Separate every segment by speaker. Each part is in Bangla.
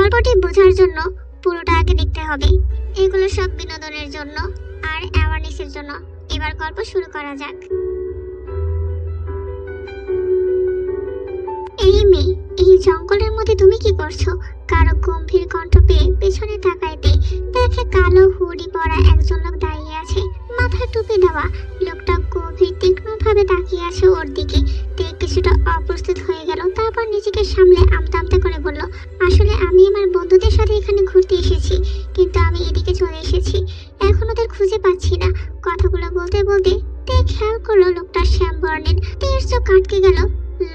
Speaker 1: গল্পটি বোঝার জন্য পুরোটা আগে দেখতে হবে। এগুলো সব বিনোদনের জন্য আর অ্যাওয়ারনেসের জন্য। এবার গল্প শুরু করা যাক। এই মেয়ে, এই জঙ্গলের মধ্যে তুমি কি করছো? কারো গম্ভীর কণ্ঠ পেয়ে পেছনে তাকাইতে দেখে কালো হুডি পরা একজন লোক দাঁড়িয়ে আছে, মাথায় টুপি দেওয়া। লোকটা গভীর তীক্ষ্ণভাবে তাকিয়ে আছে ওর দিকে। তে কিছুটা অপ্রস্তুত হয়ে গেল, তারপর নিজেকে সামলে আমতা আমতা করে বলল, আসলে আমি আমার বন্ধুদের সাথে এখানে ঘুরতে এসেছি, কিন্তু আমি এদিকে চলে এসেছি, এখন ওদের খুঁজে পাচ্ছি না। কথাগুলো বলতে বলতে তে খেয়াল করলো লোকটার শ্যাম বর্ণের। তের চোখ আটকে গেল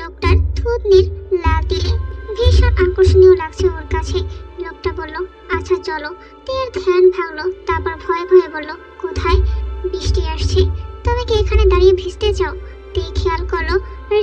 Speaker 1: লোকটার থুতনির লাল তিলে। ভীষণ আকর্ষণীয় লাগছে ওর কাছে। লোকটা বলল, আচ্ছা চলো। তের ধ্যান ভাঙলো, তারপর ভয়ে ভয়ে বলল, কোথায়? বৃষ্টি আসছে, তুমি কি এখানে দাঁড়িয়ে ভিজতে চাও? তে খেয়াল করলো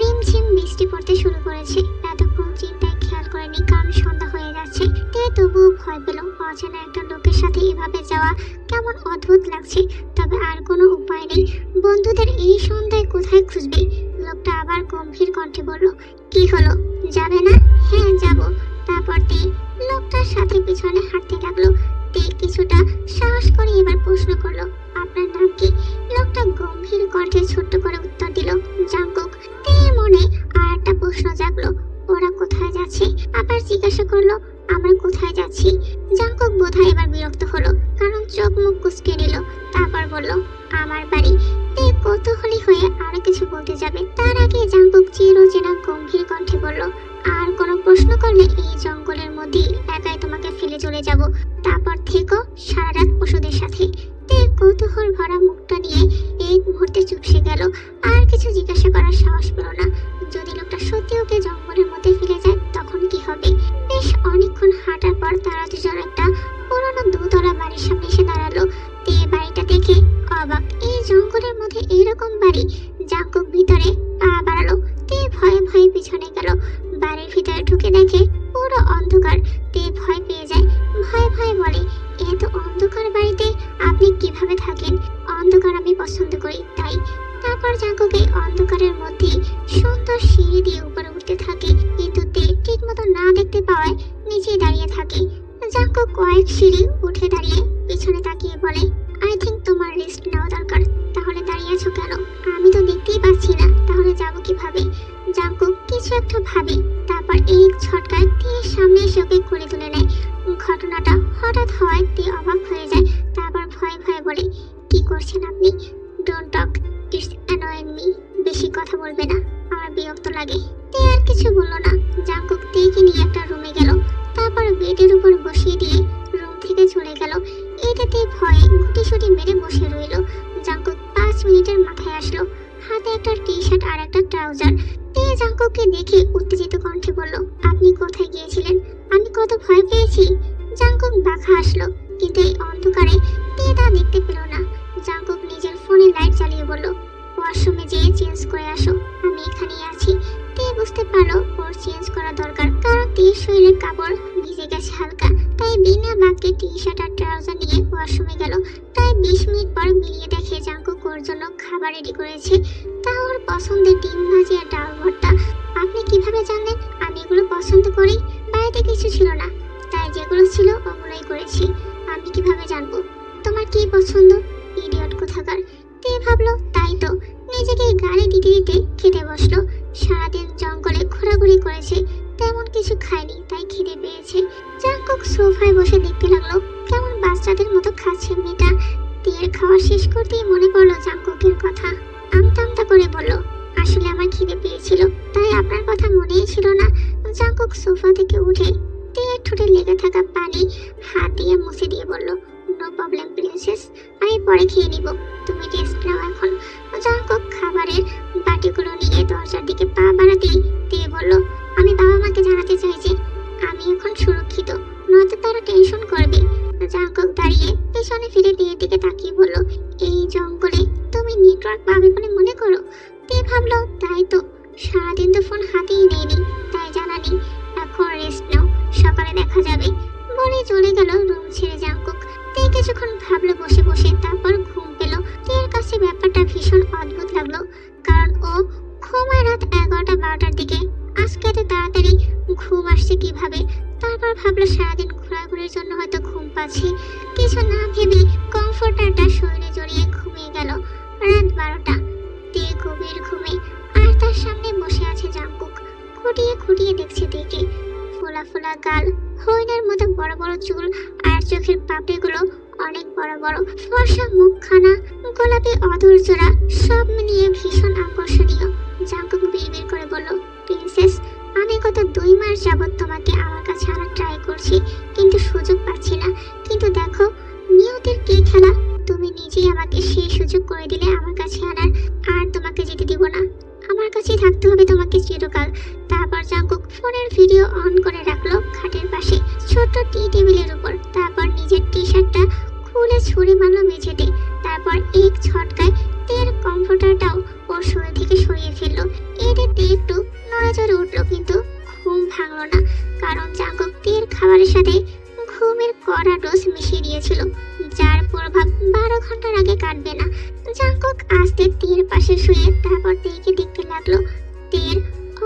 Speaker 1: রিমঝিম বৃষ্টি পড়তে শুরু করেছে। এতক্ষণ চিন্তায় খেয়াল করেনি কারণ সন্ধ্যা হয়ে যাচ্ছে। তে তবুও ভয় পেল। অচেনা একটা লোকের সাথে এভাবে যাওয়া কেমন অদ্ভুত লাগছে, তবে আর কোনো উপায় নেই। বন্ধুদের এই সন্ধ্যায় কোথায় খুঁজবে? লোকটা আবার গম্ভীর কণ্ঠে বলল, কি হলো, যাবে না? হ্যাঁ যাব। তারপর তে লোকটার সাথে পিছনে হাঁটতে লাগলো। তে কিছুটা সাহস করে এবার প্রশ্ন করলো, আপনার নাম কি? লোকটা গম্ভীর কণ্ঠে ছোট্ট করে উত্তর দিল, জাঙ্কুক। তে মনে আর একটা প্রশ্ন জাগলো, ওরা কোথায় যাচ্ছে? আবার জিজ্ঞাসা করলো, আমরা কোথায় যাচ্ছি? জাঙ্কুক বোধহয় এবার বিরক্ত হলো, কারণ চোখ মুখ কুঁচকে নিল। তারপর বলল, আমার বাড়ি। তে কৌতূহলী হয়ে আরো কিছু বলতে যাবে, তার আগে জাঙ্কুক চিরচেনা গম্ভীর কণ্ঠে বলল, আর কোনো প্রশ্ন করলে এই জঙ্গলের মধ্যে একাই তোমাকে ফেলে চলে যাব, তারপর থেকো সারা রাত পশুদের সাথে। তে কৌতূহল ভরা মুখটা নিয়ে এই মুহূর্তে চুপসে গেল, আর কিছু জিজ্ঞাসা করার সাহস পেল না। যদি লোকটা সত্যি ওকে জঙ্গলের মধ্যে ফেলে যায় তখন কি হবে? বেশ অনেকক্ষণ হাঁটার পর তারা দুজন একটা পুরনো দোতলা বাড়ির সামনে এসে দাঁড়ালো। তে বাড়িটা দেখে অবাক, এই জঙ্গলের মধ্যে এইরকম বাড়ি। জাঙ্কুক ভিতরে পা বাড়ালো। তে ভয়ে ভয়ে পিছনে গেল। বাড়ির ভিতরে ঢুকে দেখে পুরো অন্ধকার। তে ভয় পেয়ে যায়, ভয়ে ভয়ে বলে, এত অন্ধকার বাড়িতে আপনি কিভাবে থাকেন? অন্ধকার আমি পছন্দ করি তাই। তারপর জাঙ্কুক এই অন্ধকারের মধ্যে সুন্দর সিঁড়ি দিয়ে উপরে উঠতে থাকে, কিন্তু তে ঠিক মতো না দেখতে পাওয়ায় নিচেই দাঁড়িয়ে থাকে। জাঙ্কুক কয়েক সিঁড়ি উঠে দাঁড়িয়ে পিছনে তাকিয়ে বলে, আই থিঙ্ক তোমার রেস্ট নেওয়া দরকার। তাহলে দাঁড়িয়ে আছো কেন? আমি তো দেখতেই পাচ্ছি না, তাহলে যাবো কিভাবে? জাঙ্কুক কিছু একটা ভাবে, তারপর এক ঝটকায় তীর সামনে এসে ওকে করে তুলে নেয়। ঘটনাটা হঠাৎ হওয়ায় তে অবাক হয়ে যায়। তারপর ভয়ে ভয়ে বলে, কি করছেন আপনি? Don't talk, it's annoying me. বেশি কথা বলবে না, আমার বিরক্ত লাগে। তে আর কিছু বললো না। জাঙ্কুক তেকে নিয়ে একটা রুমে গেল, তারপর বেডের উপর বসিয়ে দিয়ে রুম থেকে চলে গেল। এটাতে ভয়ে গুটিসুটি মেরে বসে রইল। জাঙ্কুক 5 মিনিটের মাথায় আসলো, হাতে একটা টি শার্ট আর একটা ট্রাউজার। তে জাঙ্কুককে দেখে উত্তেজিত কণ্ঠে বলল, আপনি কোথায় গিয়েছিলেন? আমি কত ভয় পেয়েছি। জাঙ্কুক বাঁকা আসলো, কিন্তু এই অন্ধকারে তে তা দেখতে পেল না। জাঙ্কুক নিজের ফোনে লাইট চালিয়ে বলল, ওয়াশরুমে যেয়ে চেঞ্জ করে আসো, আমি এখানেই আছি। তে বুঝতে পারলো ওর চেঞ্জ করা দরকার, কারণ তের শরীরের কাপড় ভিজে গেছে হালকা। তাই বিনা বাক্যে টি শার্ট আর ট্রাউজার নিয়ে ওয়াশরুমে গেল। প্রায় 20 মিনিট পর বেরিয়ে দেখে জাঙ্কুক ওর জন্য খাবার রেডি করেছে। তা ওর পছন্দের ডিম ভাজি আর ডাল ভর্তা। আপনি কিভাবে জানলেন আমি এগুলো পছন্দ করি? বাড়িতে কিছু ছিল না, তাই যেগুলো ছিল ওগুলোই করেছি। আমি কিভাবে জানবো তোমার কি পছন্দ? ইডিয়ট কোথাকার। তে ভাবলো তাই তো, নিজেকে গাড়ি দিতে দিতে খেতে বসলো। সারাদিন জঙ্গলে ঘোরাঘুরি করেছে, তেমন কিছু খায়নি, তাই খিদে পেয়েছে। জাঙ্কুক সোফায় বসে দেখতে লাগলো কেমন বাচ্চাদের মতো খাচ্ছে মেয়েটা। তের খাওয়া শেষ করতেই মনে পড়লো জাঙ্কুকের কথা। আমতা আমতা করে বলল, আসলে আমার খিদে পেয়েছিল, তাই আপনার কথা মনেই ছিল না। জাঙ্কুক সোফা থেকে উঠে তের ঠোঁটে লেগে থাকা পানি হাত দিয়ে মুছে দিয়ে বলল, নো প্রবলেম প্রিন্সেস, আমি পরে খেয়ে নিব, তুমি রেস্ট নাও এখন। জাঙ্কুক খাবারের বাটিগুলো নিয়ে দরজার দিকে পা বাড়াতেই তে বলল, আমি বাবা মাকে জানাতে চাই যে আমি এখন সুরক্ষিত, নয়তো তারা টেনশন করবে। জাঙ্কুক দাঁড়িয়ে পেছনে ফিরে তের দিকে তাকিয়ে বলল, এই জঙ্গলে তুমি নেটওয়ার্ক পাবে বলে মনে করো? তে ভাবলো তাই তো, সারাদিন তো ফোন হাতেই নেয়নি, তাই জানা নেই। এখন রেস্ট নাও, সকালে দেখা যাবে। বলে চলে গেল রুম ছেড়ে জাঙ্কুক। তে কিছুক্ষণ ভাবলো বসে বসে, তারপর ঘুম পেল। তের কাছে ব্যাপারটা ভীষণ অদ্ভুত লাগলো, কারণ ও ঘুমায় রাত 11টা 12টার দিকে। আজকে এত তাড়াতাড়ি ঘুম আসছে কিভাবে? তারপর ভাবলো সারাদিন ঘোরাঘুরির জন্য হয়তো ঘুম পাচ্ছে। কিছু না ভেবে কমফোর্টারটা শরীরে জড়িয়ে ঘুমিয়ে গেল। রাত 12টা। তে গভীর ঘুমে, আর তার সামনে বসে আছে জাঙ্কুক। খুঁটিয়ে খুঁটিয়ে দেখছে তেকে। ফোলা ফোলা গাল, হরিণের মতো বড় বড় চুল, আর চোখের পাপড়িগুলো অনেক বড় বড়। ফর্সা মুখখানা, গোলাপি অধর জোড়া, সব মিলিয়ে ভীষণ আকর্ষণীয়। জাঙ্কুক বিড়বিড় করে বলল, প্রিন্সেস, আমি গত 2 মাস যাবৎ তোমাকে আমার কাছে আনার ট্রাই করছি, কিন্তু সুযোগ পাচ্ছি না। কিন্তু দেখো, নিয়তির কি খেলা, তুমি নিজেই আমাকে সেই সুযোগ করে দিলে আমার কাছে আনার। আর তোমাকে যেতে দিব না, আমার কাছেই থাকতে হবে তোমাকে চিরকাল। তারপর জাঙ্কুক ফোনের ভিডিও অন করে রাখলো খাটের পাশে, ছোট্ট টি টেবিলের উপর। তারপর নিজের টি শার্টটা খুলে ছুঁড়ে মারলো মেঝেতে। তারপর এক ঝটকায় তের কমফোর্টারটাও ওর শরীর থেকে সরিয়ে ফেললো। এতে তে একটু নড়াচড়ে উঠলো, কিন্তু ঘুম ভাঙলো না, কারণ জাঙ্কুক তের খাবারের সাথে ঘুমের কড়া ডোজ মিশিয়ে দিয়েছিল, যার প্রভাব 12 ঘন্টার আগে কাটবে না। জাঙ্কুক আস্তে তের পাশে শুয়ে তারপর তেকে দেখতে লাগলো। তের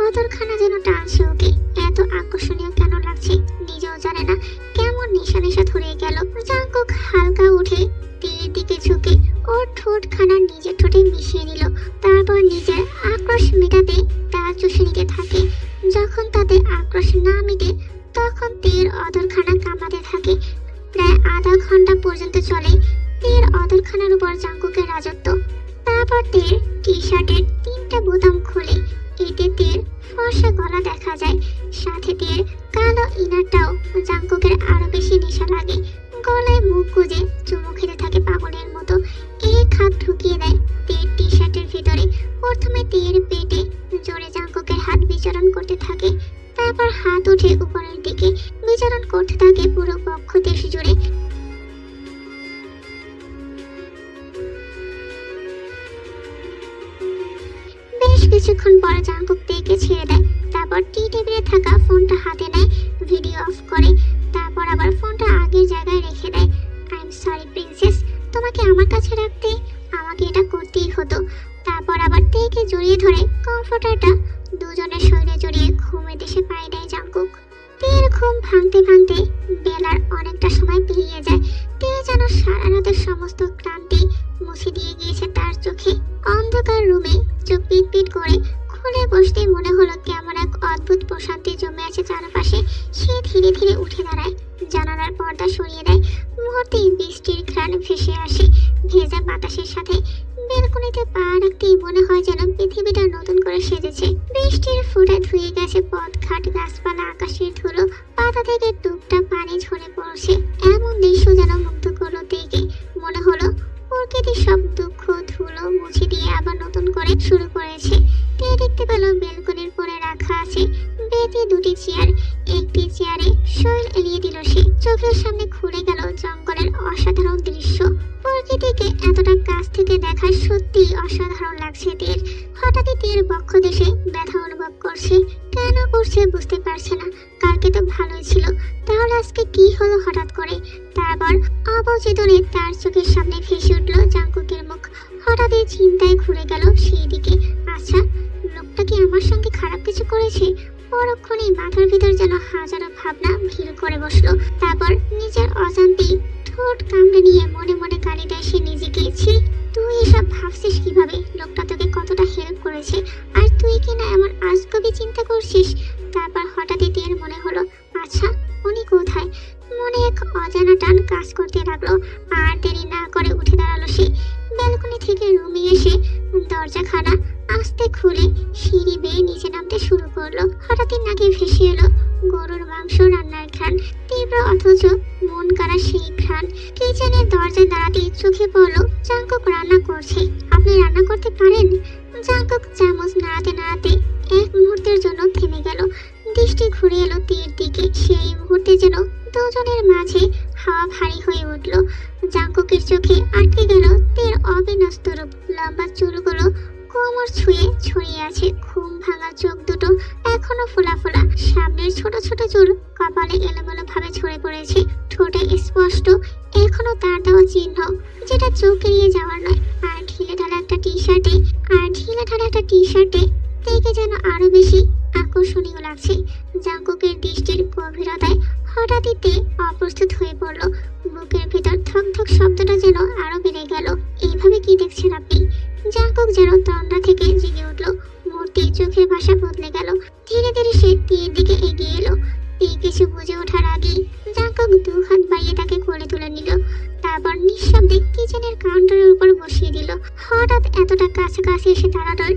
Speaker 1: অদরখানা যেন টানছে ওকে, এত আকর্ষণীয় কেন লাগছে নিজেও জানে না। কেমন নেশা নেশা ধরে গেল। জাঙ্কুক হালকা উঠে তের দিকে ঝুঁকে ওর ঠোঁটখানা নিজের ঠোঁটে মিশিয়ে নিল। তারপর নিজের আক্রোশ মেটাতে তা চুষে নিতে থাকে। যখন তাতে আক্রোশ না মিটে, তখন তের অদরখানা কামড়াতে থাকে। প্রায় আধা ঘন্টা পর্যন্ত চলে তের অদরখানার উপর জাঙ্কুকের রাজত্ব। তারপর তের টি শার্টের 3টা বোতাম খুলে, এতে তের ফর্সা গলা দেখা যায়, সাথে তের কালো ইনারটাও। জাঙ্কুকের আরো বেশি নেশা লাগে। গলায় মুখ গুজে চুমু খেতে থাকে পাগলের মতো। এক হাত ঢুকিয়ে দেয় তের টি শার্টের ভিতরে। প্রথমে তের পেটে জোরে জাঙ্কুকের হাত বিচরণ করতে থাকে, তারপর হাত উঠে উপরের দিকে বিচরণ করতে থাকে পুরো বক্ষদেশ জুড়ে। বেশ কিছুক্ষণ পর জাঙ্কুক তেকে ছেড়ে দেয়। তারপর টি টেবিলে থাকা ফোনটা হাতে নেয়, ভিডিও অফ করে। তারপর আবার ফোনটা আগের জায়গায় রেখে দেয়। আই এম সরি প্রিন্সেস, তোমাকে আমার কাছে রাখতে আমাকে এটা করতেই হতো। তারপর আবার তেকে জড়িয়ে ধরে কমফোর্টারটা দুজনের শরীরে জড়িয়ে ঘুমের দেশে পাড়ি দেয় জাঙ্কুক। তের ঘুম ভাঙতে ভাঙতে বেলার অনেকটা সময় পেরিয়ে যায়। তে যেন সারা রাতের সমস্ত ক্লান্তি মুছে দিয়ে গিয়েছে তার চোখে। অন্ধকার রুমে চোখ পিট পিট করে খুলে বসতেই মনে হলো কেমন এক অদ্ভুত প্রশান্তি জমে আছে চারপাশে। সে ধীরে ধীরে উঠে দাঁড়ায়, জানালার পর্দা সরিয়ে দেয়। মুহূর্তেই বৃষ্টির ঘ্রাণ ভেসে আসে ভেজা বাতাসের সাথে। বেলকনিতে পা রাখতেই মনে হয় যেন পৃথিবীটা নতুন করে সেজেছে। বৃষ্টির ফোঁটায় ধুয়ে গেছে পথঘাট, গাছপালা, আকাশের ধুলো, পাতা থেকে টুকটাক পানি ঝরে পড়ছে। এমন দৃশ্য যেন মুগ্ধ করলো তেকে। মনে হলো প্রকৃতি সব দুঃখ ধুলো মুছে দিয়ে আবার নতুন করে শুরু করেছে। তে দেখতে পেল বেলকনির পরে রাখা আছে বেতে 2টি চেয়ার। একটি চেয়ারে শরীর এলিয়ে দিল সে। চোখের সামনে খুলে গেল জঙ্গলের অসাধারণ দৃশ্য। প্রকৃতিকে এতটা কাছ থেকে দেখা সত্যি অসাধারণ লাগছে তের। হঠাৎই তের বক্ষদেশে ব্যথা অনুভব করছে। কেন করছে বুঝতে পারছে না। কালকে তো ভালোই ছিল, তাহলে আজকে কি হলো হঠাৎ করে? তারপর অবচেতনে তার চোখের সামনে ভেসে উঠল জাঙ্কুকের মুখ। হঠাৎই চিন্তায় ঘুরে গেল সেই দিকে। আচ্ছা, লোকটা কি আমার সঙ্গে খারাপ কিছু করেছে? পরক্ষণেই মাথার ভিতর যেন হাজারো ভাবনা ভিড় করে বসলো। তারপর নিজের অজান্তেই ঠোঁট কামড়ে নিয়ে মনে মনে গালি দেয় সে নিজেকে। ছি, তুই এসব ভাবছিস কিভাবে? লোকটা তোকে কতটা হেল্প করেছে, আর তুই কিনা এমন আজগবি চিন্তা করছিস। তারপর হঠাৎই তের মনে হলো, আচ্ছা উনি কোথায়? মনে এক অজানা টান কাজ করতে লাগলো। আর দেরি না করে উঠে দাঁড়ালো সে। ব্যালকনি থেকে রুমে এসে দরজাখানা আস্তে খুলে সিঁড়ি বেয়ে নিচে নামতে শুরু করলো। হঠাৎই নাকে ভেসে এলো গরুর মাংস রান্নার ঘ্রাণ, তীব্র অথচ মন কাড়া সেই ঘ্রাণ। কিচেনের দরজায় দাঁড়াতেই চোখে পড়লো জাঙ্কুক রান্না করছে। আপনি রান্না করতে পারেন? জাঙ্কুক চামচ নাড়াতে নাড়াতে এক মুহূর্তের জন্য থেমে গেল। দৃষ্টি ঘুরে এলো তের দিকে। সেই মুহূর্তে যেন দুজনের মাঝে হাওয়া ভারী হয়ে উঠল। জাঙ্কুকের চোখে আটকে গেল তের অবিন্যস্ত রূপ। লম্বা চুলগুলো কোমর ছুঁয়ে ছড়িয়ে আছে, ঘুম ভাঙা চোখ দুটো এখনো ফোলা ফোলা, সামনের ছোট ছোট চুল কপালে এলোমেলো ভাবে ছড়ে পড়েছে। ঠোঁটে স্পষ্ট এখনো তার দেওয়া চিহ্ন, যেটা চোখ এড়িয়ে যাওয়ার নয়। আর ঢিলে ঢালা একটা টি শার্টে থেকে যেন আরো বেশি আকর্ষণীয় লাগছে। জাঙ্কুকের দৃষ্টির গভীরতায় হঠাৎই তে অপ্রস্তুত হয়ে পড়ল। বুকের ভেতর ধক ধক শব্দটা যেন আরো বেড়ে গেল। এইভাবে কি দেখছেন আপনি? জাঙ্কুক যেন তন্দ্রা থেকে জেগে উঠল। মূর্তি চোখের ভাষা বদলে গেল। ধীরে ধীরে সে তীর দিকে এগিয়ে এলো। কিছু বুঝে ওঠার আগেই জাঙ্কুক দু হাত বাড়িয়ে তাকে কোলে তুলে নিল। তারপর নিঃশব্দে কিচেনের কাউন্টারের উপর বসিয়ে দিল। হঠাৎ এতটা কাছাকাছি এসে দাঁড়ানোর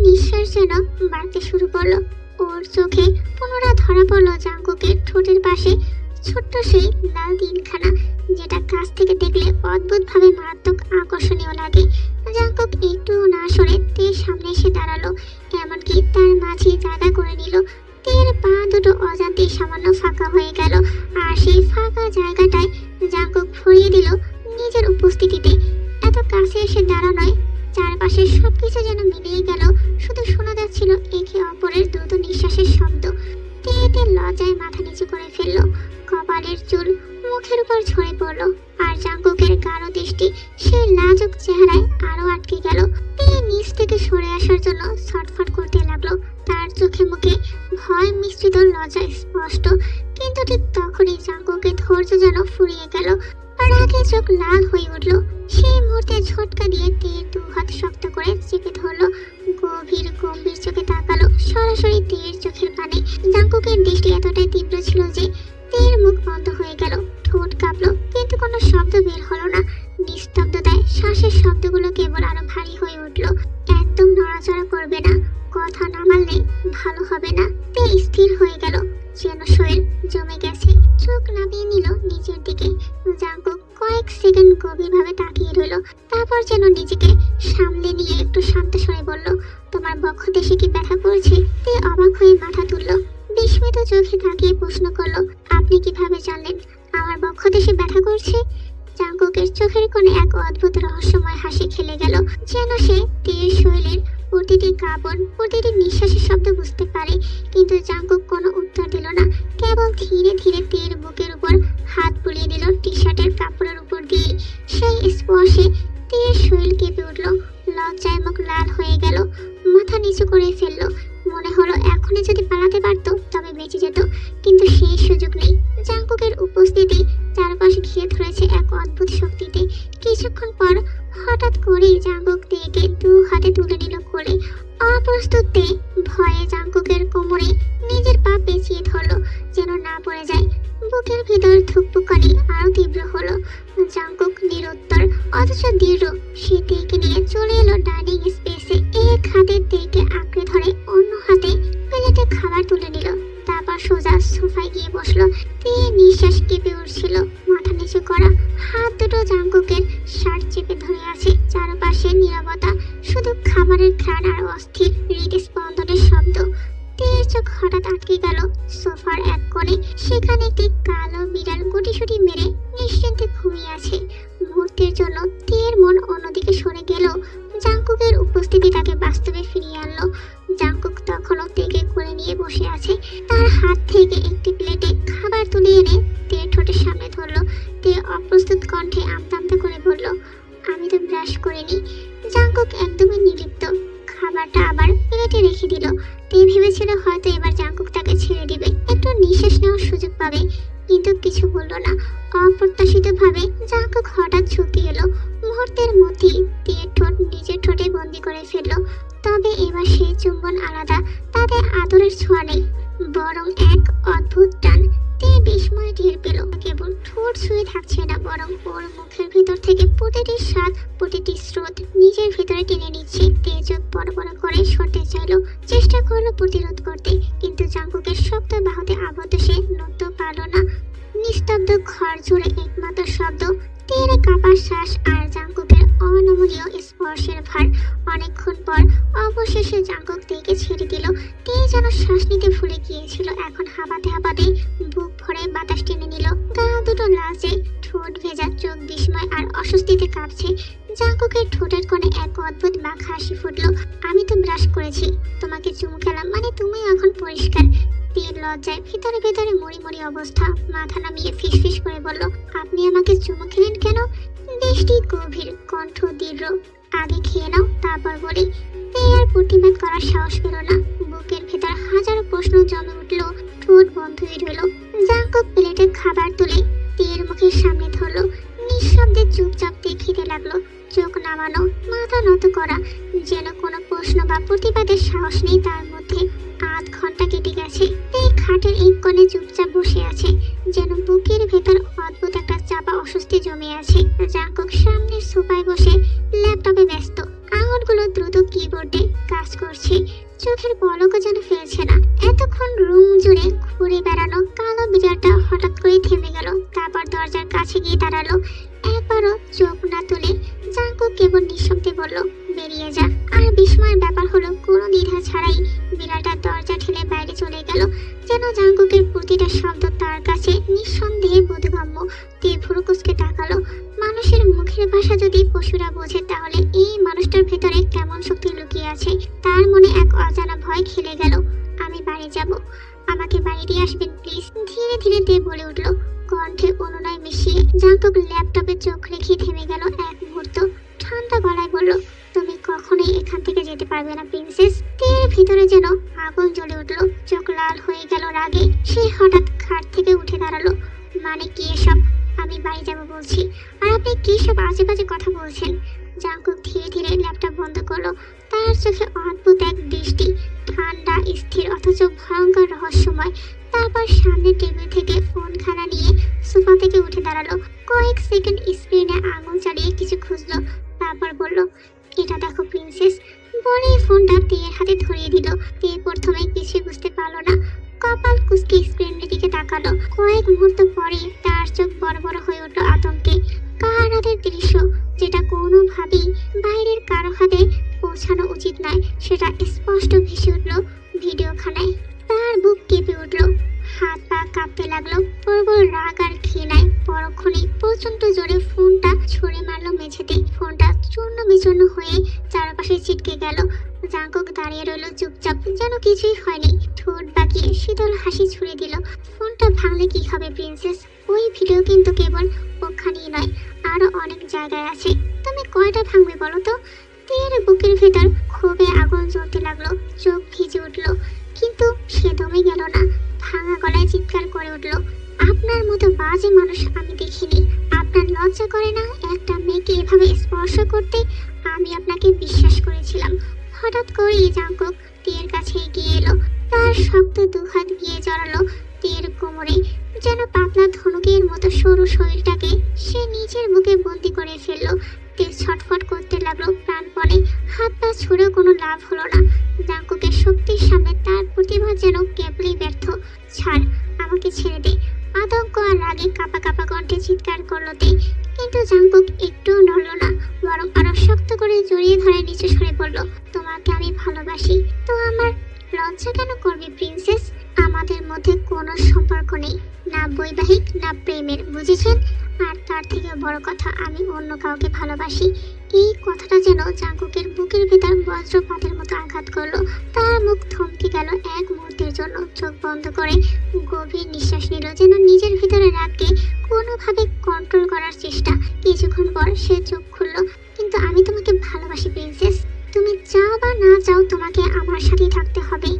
Speaker 1: নিঃশ্বাস যেন বাড়তে শুরু করলো। ওর চোখে পুনরায় ধরা পড়লো জাঙ্কুকের ঠোঁটের পাশে ছোট্ট সেই লাল তিনখানা, যেটা কাছ থেকে দেখলে অদ্ভুতভাবে মারাত্মক আকর্ষণীয় লাগে। জাঙ্কুক একটুও না সরে তের সামনে এসে দাঁড়ালো, এমনকি তার মাঝে জায়গা করে নিল। তের পা দুটো অজান্তে সামান্য ফাঁকা হয়ে গেল, আর সেই ফাঁকা জায়গাটায় জাঙ্কুক ভরিয়ে দিল নিজের উপস্থিতিতে। এত কাছে এসে দাঁড়ানোয় চারপাশের সবকিছু যেন মিলিয়ে গেল। শুধু শোনা যাচ্ছিল একে অপরের দ্রুত নিঃশ্বাসের শব্দ। তে লজ্জায় মাথা নিচু করে ফেললো। কপালের চুল মুখের উপর ঝরে পড়লো, আর জাঙ্কুকের গাঢ় দৃষ্টি সেই লাজুক চেহারায় আরো আটকে গেল। তে নিচ থেকে সরে আসার জন্য ছটফট করতে লাগলো। তার চোখে মুখে ভয় মিশ্রিত লজ্জা স্পষ্ট, কিন্তু ঠিক তখনই জাঙ্কুকের ধৈর্য যেন ফুরিয়ে গেল। রাগে চোখ লাল হয়ে উঠল। সেই মুহূর্তে ঝটকা দিয়ে তের দু হাত শক্ত করে চেপে ধরলো। গম্ভীর চোখে তাকালো সরাসরি তের চোখের পানে। জাঙ্কুকের দৃষ্টি এতটাই তীব্র ছিল যে তের মুখ বন্ধ হয়ে গেল। ঠোঁট কাঁপলো, কিন্তু কোনো শব্দ বের হলো না। নিস্তব্ধতায় শ্বাসের শব্দগুলো কেবল আরো ভারী হয়ে উঠল। একদম নড়াচড়া করবে না, কথা না মানলে ভালো হবে না। তে স্থির হয়ে গেল, যেন শরীর জমে গেছে। চোখ নামিয়ে নিল নিচের দিকে। জাঙ্কুক কয়েক সেকেন্ড গভীরভাবে তাকিয়ে রইল, তারপর যেন নিজেকে সামলে নিয়ে একটু শান্ত স্বরে বলল, তোমার বক্ষদেশে কি ব্যথা করছে? তে অবাক হয়ে মাথা তুলল। বিস্মিত চোখে তাকিয়ে প্রশ্ন করলো, আপনি কিভাবে জানলেন আমার বক্ষদেশে ব্যথা করছে? জাঙ্কুকের চোখের কোণে এক অদ্ভুত রহস্যময় হাসি খেলে গেল, যেন সে তের শরীরের প্রতিটি কাঁপন, প্রতিটি নিঃশ্বাসের শব্দ বুঝতে পারে। কিন্তু জাঙ্কুক কোনো উত্তর দিল না, কেবল ধীরে ধীরে তের বুকের উপর হাত বুলিয়ে দিল টি শার্টের কাপড়ের উপর দিয়ে। সেই স্পর্শে তের শরীর কেঁপে উঠল। লজ্জায় মুখ লাল হয়ে গেল, মাথা নিচু করে ফেললো। মনে হলো এখনই যদি পালাতে পারতো তবে বেঁচে যেত, কিন্তু সেই সুযোগ নেই। জাঙ্কুকের উপস্থিতি চারপাশে ঘিরে ধরেছে এক অদ্ভুত শক্তিতে। কিছুক্ষণ পর হঠাৎ করেই জাঙ্কুক তেকে দু হাতে তুলে নিল কোলে। অপ্রস্তুত তে ভয়ে জাঙ্কুকের কোমরে নিজের পা পেঁচিয়ে ধরলো, যেন না পড়ে যায়। বুকের ভিতর ধুকপুকানি আরো তীব্র হলো। জাঙ্কুক নিরুত্তর অথচ দৃঢ়। সে তেকে নিয়ে চলে এলো ডাইনিং স্পেসে। এক হাতে তেকে আঁকড়ে ধরে, অন্য হাতে প্লেটে খাবার তুলে নিল। তারপর সোজা সোফায় গিয়ে বসলো। তে নিঃশ্বাস কেঁপে উঠছিল, মাথা নিচু করা, হাত দুটো জাঙ্কুকের শার্ট চেপে ধরে আছে। চারপাশে নীরবতা, শুধু খাবারের ঘ্রাণ আর অস্থির হৃদস্পন্দনের শব্দ। তের চোখ হঠাৎ আটকে গেল সোফার এক কোণে। সেখানে একটি কালো বিড়াল গুটিসুটি মেরে নিশ্চিন্তে ঘুমিয়ে আছে। মুহূর্তের জন্য তের মন অন্যদিকে সরে গেল। জাঙ্কুকের উপস্থিতি তাকে বাস্তবে ফিরিয়ে আনলো। জাঙ্কুক তখনও তেকে কোলে নিয়ে বসে আছে। তার হাত থেকে একটি প্লেটে খাবার তুলে এনে তের ঠোঁটের সামনে ধরলো। তে অপ্রস্তুত কণ্ঠে আমতা আমতা করে বলল, আমি তো ব্রাশ করিনি। জাঙ্কুক একদমই নির্লিপ্ত, খাবারটা আবার প্লেটে রেখে দিল। তে ভেবেছিল হয়তো এবার জাঙ্কুক তাকে ছেড়ে দিবে, একটু নিঃশ্বাস নেওয়ার সুযোগ পাবে, কিন্তু কিছু বলল না। অপ্রত্যাশিতভাবে জাঙ্কুক হঠাৎ ঝুঁকে এলো। মুহূর্তের মধ্যেই তের ঠোঁট নিজের ঠোঁটে বন্দি করে ফেললো। তবে এবার সেই চুম্বন আলাদা, তাদের আদরের ছোঁয়া নেই, বরং এক অদ্ভুত টান। তে বিস্ময় টের পেল, কেবল ঠোঁট ছুঁয়ে থাকছে না, বরং ওর মুখের ভিতর থেকে প্রতিটি স্বাদ, প্রতিটি স্রোত নিজের ভিতরে টেনে নিচ্ছে। তে চোখ বড় বড় করে সরতে চাইলো, চেষ্টা করলো প্রতিরোধ করতে, কিন্তু জাঙ্কুকের শক্ত বাহুতে আবদ্ধ সে নড়তে পারল না। নিস্তব্ধ ঘর জুড়ে একমাত্র শব্দ তের কাঁপা শ্বাস আর জাঙ্কুকের অনমনীয় স্পর্শের ভার। অনেকক্ষণ পর অবশেষে জাঙ্কুক তেকে ছেড়ে দিল। তে যেন শ্বাস নিতে ভুলে গিয়েছিল। এখন হাঁপাতে হাঁপাতে বুক ভরে বাতাস টেনে নিল। গা দুটো লালচে, ঠোঁট ভেজা, চোখ বিস্ময় আর অস্বস্তিতে কাঁপছে। জাঙ্কুকের ঠোঁটের কোণে এক অদ্ভুত মাখা হাসি ফুটলো। আমি তো ব্রাশ করেছি, তোমাকে চুমু খেলাম মানে তুমি এখন পরিষ্কার। তের লজ্জায় ভিতরে ভিতরে মরি মরি অবস্থা, মাথা নামিয়ে ফিসফিস করে বলল, আপনি আমাকে চুমু খেলেন কেন? দৃষ্টি গভীর, কণ্ঠ দৃঢ়, আগে খেয়ে নাও তারপর বলি। তে আর প্রতিবাদ করার সাহস পেল না। বুকের ভেতর হাজারো প্রশ্ন জমে উঠল। ঠোঁট বন্ধ হয়ে রইল। জাঙ্কুক প্লেটে খাবার তুলে তীর মুখের সামনে ধরলো। নিঃশব্দে চুপচাপ খেতে লাগলো, চোখ নামানো, মাথা নত করা, যেন কোনো প্রশ্ন বা প্রতিবাদের সাহস নেই তার মধ্যে। আধ ঘন্টা কেটে গেছে। এই খাটের এক কোণে চুপচাপ বসে আছে, যেন বুকের ভেতর অদ্ভুত একটা চাপা অস্বস্তি জমে আছে। জাঙ্কুক সামনের সোফায় বসে ল্যাপটপে ব্যস্ত, আঙুলগুলো দ্রুত কিবোর্ডে কাজ করছে, চোখের পলকও যেন ফেলছে না। এতক্ষণ রুম জুড়ে ঘুরে বেড়ানো কালো বিড়ালটা হঠাৎ করে থেমে গেল, তারপর দরজার কাছে গিয়ে দাঁড়ালো। একবারও চোখ না তুলে জাঙ্কুক কেবল নিঃশব্দে বলল, বেরিয়ে যা। আর বিস্ময়ের ব্যাপার হলো, কোনো দ্বিধা ছাড়াই বিড়ালটা দরজা ঠেলে বাইরে চলে গেল, যেন জাঙ্কুকের প্রতিটা শব্দ তার কাছে নিঃসন্দেহে বোধগম্য। তে ভুরু কুঁচকে তাকালো। মানুষের মুখের ভাষা যদি পশুরা বোঝে, তাহলে এই মানুষটার ভেতরে কেমন শক্তি লুকিয়ে আছে। তার মনে এক অজানা ভয় খেলে গেল। আমি বাড়ি যাব, আমাকে বাড়ি দিয়ে আসবেন প্লিজ। ধীরে ধীরে তে বলে উঠল, কণ্ঠে অনুনয় মিশিয়ে। জাঙ্কুক ল্যাপটপে চোখ রেখে থেমে গেল এক মুহূর্ত, ঠান্ডা গলায় বলল, তুমি কখনোই এখান থেকে যেতে পারবে না প্রিন্সেস। তের ভিতরে যেন আগুন জ্বলে উঠলো, চোখ লাল হয়ে গেল রাগে। সে হঠাৎ খাট থেকে উঠে দাঁড়ালো। মানে কি এসব? আমি বাড়ি যাব বলছি, আর আপনি কি সব আজে বাজে কথা বলছেন? জাঙ্কুক ধীরে ধীরে ল্যাপটপ বন্ধ করলো। তার চোখে অদ্ভুত এক দৃষ্টি, ঠান্ডা, স্থির, অথচ ভয়ঙ্কর রহস্যময়। তারপর সামনের টেবিল থেকে ফোনখানা নিয়ে সোফা থেকে উঠে দাঁড়ালো। কয়েক সেকেন্ড স্ক্রিনে আঙুল চালিয়ে কিছু খুঁজলো, তারপর বলল, এটা দেখো প্রিন্সেস। বলে ফোনটা তেয়ের হাতে ধরিয়ে দিল। তে প্রথমে কিছু বুঝতে পারলো না, কপাল কুঁচকে স্ক্রিনের দিকে তাকালো। কয়েক মুহূর্ত পরে তার চোখ বড় বড় হয়ে উঠলো আতঙ্কে। কার হাতের দৃশ্য, যেটা কোনোভাবেই বাইরের কারো হাতে পৌঁছানো উচিত নয়, সেটা স্পষ্ট ভেসে উঠলো ভিডিওখানায়। তার বুক কেঁপে উঠলো, হাত পা কাঁপতে লাগলো। প্রবল রাগ আর ঘৃণায় পরক্ষণে প্রচন্ড জোরে ফোনটা ছুঁড়ে মারলো মেঝেতে। ফোনটা চূর্ণ বিচূর্ণ হয়ে চারপাশে ছিটকে গেল। জাঙ্কুক দাঁড়িয়ে রইল চুপচাপ, যেন কিছুই হয়নি। ঠোঁট বাঁকিয়ে শীতল হাসি ছুঁড়ে দিল। ফোনটা ভাঙলে কি হবে প্রিন্সেস? ওই ভিডিও কিন্তু কেবল ওখানেই নয়, আরো অনেক জায়গায় আছে। তুমি কয়টা ভাঙবে বলো তো? তের বুকের ভেতর ক্ষোভে আগুন জ্বলতে লাগলো, চোখ ভিজে উঠলো, কিন্তু সে দমে গেল না। ভাঙা গলায় চিৎকার করে উঠল, আপনার মতো বাজে মানুষ আমি দেখিনি। আপনার লজ্জা করে না একটা মেয়েকে এভাবে স্পর্শ করতে? আমি আপনাকে বিশ্বাস করেছিলাম। হঠাৎ করেই জাঙ্কুক তের কাছে এগিয়ে এলো। তার শক্ত দুহাত গিয়ে জড়ালো তের কোমরে, যেন পাতলা ধনুকের মতো সরু শরীরটাকে সে নিজের বুকে বন্দি করে ফেললো। তে ছটফট করতে লাগলো প্রাণপণে। হাত পা ছুঁড়েও কোনো লাভ হলো না। জাঙ্কুকের শক্তির সামনে তার প্রতিভা যেন কেবলই ব্যর্থ। ছাড়, আমাকে ছেড়ে দে। আতঙ্ক আর রাগে কাঁপা কাঁপা কণ্ঠে চিৎকার করলো তে। কিন্তু জাঙ্কুক একটুও নড়ল না, বরং আরো শক্ত করে জড়িয়ে ধরে নিচু সরে পড়ল। তোমাকে আমি ভালোবাসি। তো আমার লজ্জা কেন করবে প্রিন্সেস? আমাদের মধ্যে কোনো সম্পর্ক নেই, না বৈবাহিক না প্রেমের, বুঝেছেন? আর তার থেকে বড় কথা, আমি অন্য কাউকে ভালোবাসি। এই কথাটা যেন জাঙ্কুকের বুকের ভেতর বজ্রপাতের মতো আঘাত করলো। তার মুখ থমকে গেল এক মুহূর্তের জন্য। চোখ বন্ধ করে গভীর নিঃশ্বাস নিল, যেন নিজের ভিতরে রাগকে কোনোভাবে কন্ট্রোল করার চেষ্টা। কিছুক্ষণ পর সে চোখ খুলল। কিন্তু আমি তোমাকে ভালোবাসি প্রিন্সেস। তুমি চাও বা না চাও, তোমাকে আমার সাথেই থাকতে হবে।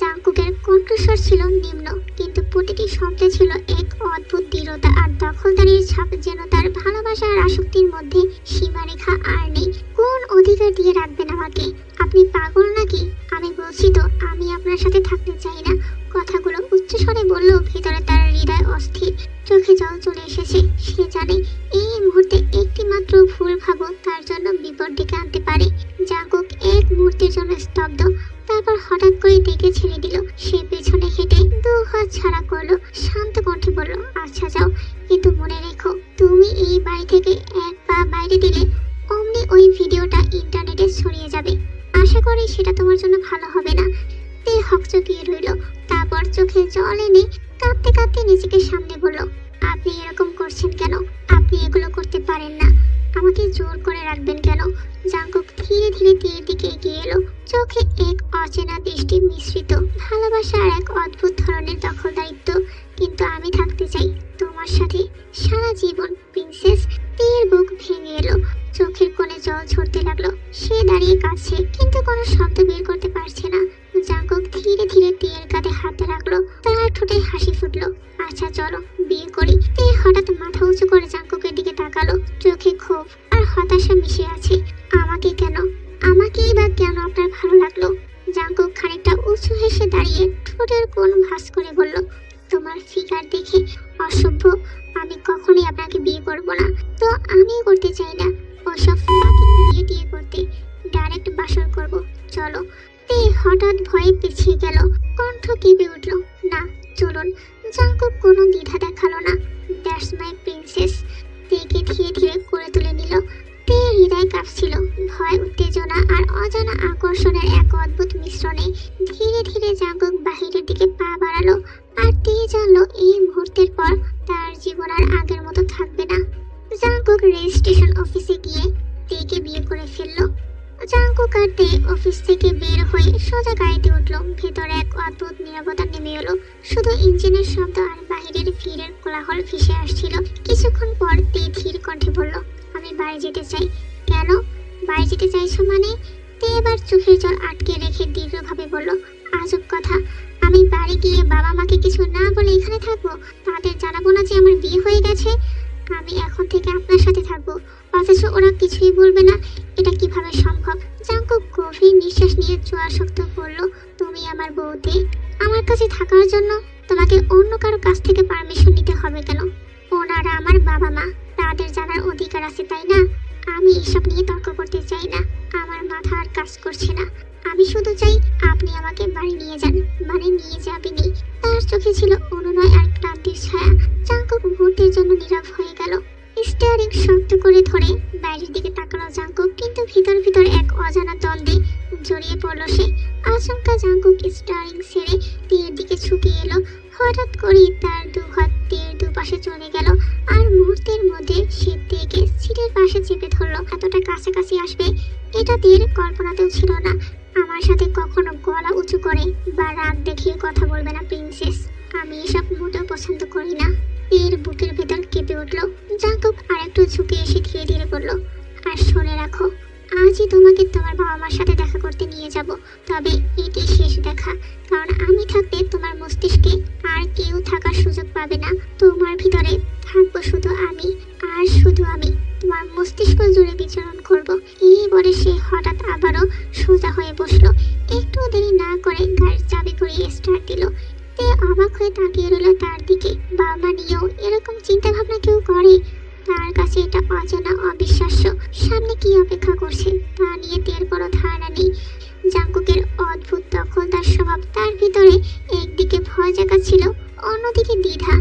Speaker 1: জাঙ্কুকের কণ্ঠস্বর ছিল নিম্ন, কিন্তু প্রতিটি শব্দে ছিল এক অদ্ভুত দৃঢ়তা আর দখলদারির ছাপ, যেন তার ভালোবাসা আর আসক্তির মধ্যে সীমারেখা আর নেই। কোন অধিকার দিয়ে রাখবেন আমাকে? আপনি পাগল নাকি? আমি বলছি তো, আমি আপনার সাথে থাকতে চাই না। কথাগুলো উচ্চস্বরে বললেও ভেতরে তার হৃদয় অস্থির, চোখে জল চলে এসেছে। সে জানে এই মুহূর্তে একটি মাত্র ভুল ভাবো তার জন্য বিপদ ডেকে আনতে পারে। জাঙ্কুক এক মুহূর্তের জন্য স্তব্ধ, তারপর হঠাৎ করে দেখে ছেড়ে দিল। সে পেছনে হেঁটে দু হাত ছাড়া করলো, শান্ত কণ্ঠে বলল, আচ্ছা যাও, কিন্তু মনে রেখো, তুমি এই বাড়ি থেকে এক পা বাইরে দিলে অমনি ওই ভিডিওটা ইন্টারনেটে ছড়িয়ে যাবে। আশা করি সেটা তোমার জন্য ভালো হবে না। তে হকচকিয়ে রইল, তারপর চোখে জল এনে কাঁপতে কাঁপতে নিজেকে সামনে বলল, আপনি এরকম করছেন কেন? আপনি এগুলো করতে পারেন না। আমাকে জোর করে রাখবেন কেন? জাঙ্কুক ধীরে ধীরে তীর দিকে এগিয়ে এলো, চোখে এক অচেনা দৃষ্টি মিশ্রিত ভালোবাসা আর এক অদ্ভুত ধরনের দখলদারিত্ব। কিন্তু আমি থাকতে চাই তোমার সাথে সারা জীবন প্রিন্সেস। তীর বুক ভেঙে এলো। হঠাৎ মাথা উঁচু করে জাঙ্কুকের দিকে তাকালো, চোখে ক্ষোভ আর হতাশা মিশে আছে। আমাকে কেন, আমাকেই বা কেন আপনার ভালো লাগলো? জাঙ্কুক খানিকটা উঁচু হেসে দাঁড়িয়ে ঠোঁটের কোণ ভাঁজ করে বলল, তোমার ফিগার দেখে অসভ্য, আমি কখনোই আপনাকে বিয়ে করব না। তো আমিও করতে চাই না ওসব বিয়ে টিয়ে করতে, ডাইরেক্ট বাসর করব, চলো। তে হঠাৎ ভয়ে পিছিয়ে গেল, কণ্ঠ কেঁপে উঠল, না চলুন। জাঙ্কুক কোনো দ্বিধা দেখালো না, দ্যাটস মাই প্রিন্সেস। তেকে ধীরে ধীরে করে তুলে নিল। তে হৃদয় কাঁপছিল, ভয়, উত্তেজনা আর অজানা আকর্ষণের এক অদ্ভুত মিশ্রণে। ধীরে ধীরে জাঙ্কুক বাহিরের দিকে পা বাড়ালো, আর তে জানলো এই মুহূর্তের পর তার জীবন আর আগের মতো থাকবে না। জাঙ্কুক রেজিস্ট্রেশন অফিসে গিয়ে তেকে বিয়ে করে ফেললো। জাঙ্কুক আর তে অফিস থেকে বের হয়ে সোজা গাড়িতে উঠলো। ভেতরে এক অদ্ভুত নীরবতা নেমে এলো, শুধু ইঞ্জিনের শব্দ আর বাহিরের ভিড়ের কোলাহল ভেসে আসছিল। কিছুক্ষণ পর তে ধীর কণ্ঠে বলল, আমি বাড়ি যেতে চাই। কেন বাড়ি যেতে চাইছো মানে? তে এবার চোখের জল আটকে রেখে দীর্ঘভাবে বলল, আজব কথা, আমি বাড়ি গিয়ে বাবা মাকে কিছু না বলে এখানে থাকবো? তাদের জানাবো না যে আমার বিয়ে হয়ে গেছে? আমি এখন থেকে আপনার সাথে থাকবো, অথচ ওরা কিছুই বলবে না? এটা কিভাবে সম্ভব? জাঙ্কুক গভীর নিঃশ্বাস নিয়ে জোয়ার শক্ত করলো, তুমি আমার বউতে, আমার কাছে থাকার জন্য তোমাকে অন্য কারো কাছ থেকে পারমিশন নিতে হবে কেন? ওনারা আমার বাবা মা, তাদের জানার অধিকার আছে, তাই না? আমি এসব নিয়ে তর্ক করতে চাই না, আমার মাথা আর কাজ করছে না। আমি শুধু চাই আপনি আমাকে বাড়ি নিয়ে যান, মানে নিয়ে যাবেনই। তার চোখে ছিল অনুনয় আর ক্লান্তির ছায়া। জাঙ্কুক মুহূর্তের জন্য নীরব হয়ে গেল। স্টিয়ারিং শক্ত করে ধরে বাইরের দিকে তাকালো জাঙ্কুক, কিন্তু ভিতর ভিতর এক অজানা দ্বন্দ্বে জড়িয়ে পড়ল সে। আচমকা জাঙ্কুক স্টিয়ারিং ছেড়ে তীরের দিকে ঝুঁকিয়ে এলো। হঠাৎ করেই তার দু হাত তীরের দুপাশে চলে গেল, আর মুহূর্তের মধ্যে সে তীরকে সিটের পাশে চেপে ধরলো। এতটা কাছাকাছি আসবে এটা তীর কল্পনাতেও ছিল না। আমার সাথে কখনো গলা উঁচু করে বা রাগ দেখিয়ে কথা বলবে না প্রিন্সেস, আমি এসব মোটেও পছন্দ করি না। তীর বুকের ভেতর কেঁপে উঠল। জাঙ্কুক আর একটু ঝুঁকে এসে ধীরে ধীরে বলল, আর শুনে রাখো, আজই তোমাকে তোমার বাবা মার সাথে দেখা করতে নিয়ে যাব, তবে এটি শেষ দেখা, কারণ আমি থাকতে তোমার মস্তিষ্কে আর কেউ থাকার সুযোগ পাবে না। তোমার ভিতরে থাকবো শুধু আমি, আর শুধু আমি তোমার মস্তিষ্ক জুড়ে বিচরণ করব। এই বলে সে হঠাৎ আবারও সোজা হয়ে বসলো। একটু দেরি না করে গাড়ির চাবি ঘুরিয়ে স্টার্ট দিল। তে অবাক হয়ে তাকিয়ে রইল তার দিকে। বাবা মা নিয়েও এরকম চিন্তা ভাবনা কেউ করে? তার কাছে এটা অজানা, অবিশ্বাস্য। সামনে কি অপেক্ষা করছে তা নিয়ে তের বড় ধারণা নেই। জাঙ্কুকের অদ্ভুত দখলদার স্বভাব তার ভিতরে একদিকে ভয় জাগাচ্ছিল, অন্যদিকে দ্বিধা।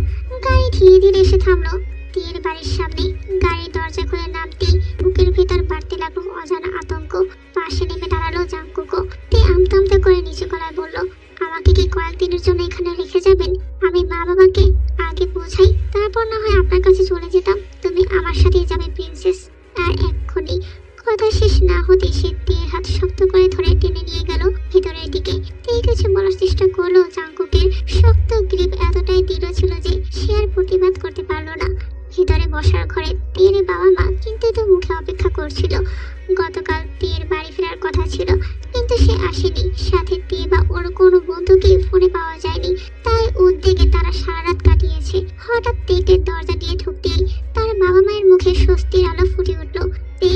Speaker 1: গাড়ি ধীরে ধীরে এসে থামলো তীর বাড়ির সামনে। গাড়ির দরজা খুলে নামতেই বুকের ভিতর বাড়তে লাগলো অজানা আতঙ্ক। পাশে নেমে দাঁড়ালো জাঙ্কুকও। তে আমতা আমতা করে নিচু গলায় বলল, আমাকে কি কয়েকদিনের জন্য এখানে রেখে যাবেন? আমি মা বাবাকে আগে পৌঁছাই, তারপর না হয় আপনার কাছে চলে যেতাম। তুমি আমার সাথেই যাবে প্রিন্সেস। আর এক্ষুনি কথা শেষ না হতে সে তীর হাত শক্ত করে ধরে টেনে নিয়ে গেল ভেতরের দিকে। তে কিছু বলার চেষ্টা করলো, জাঙ্কুকের শক্ত গ্রিপ এতটাই দৃঢ় ছিল যে সে আর প্রতিবাদ করতে পারলো না। ভিতরে বসার ঘরে তীর বাবা মা কিন্তু তো মুখে অপেক্ষা করছিল। গতকাল তীর বাড়ি ফেরার কথা ছিল, কিন্তু সে আসেনি। সাথে তে বা ওর কোনো বন্ধুকে ফোনে পাওয়া যায়নি, তাই উদ্বেগে তারা সারা রাত কাটিয়েছে। হঠাৎ তেকে দরজা দিয়ে ঢুকতেই তার বাবা মায়ের মুখে স্বস্তির আলো ফুটে উঠল। তে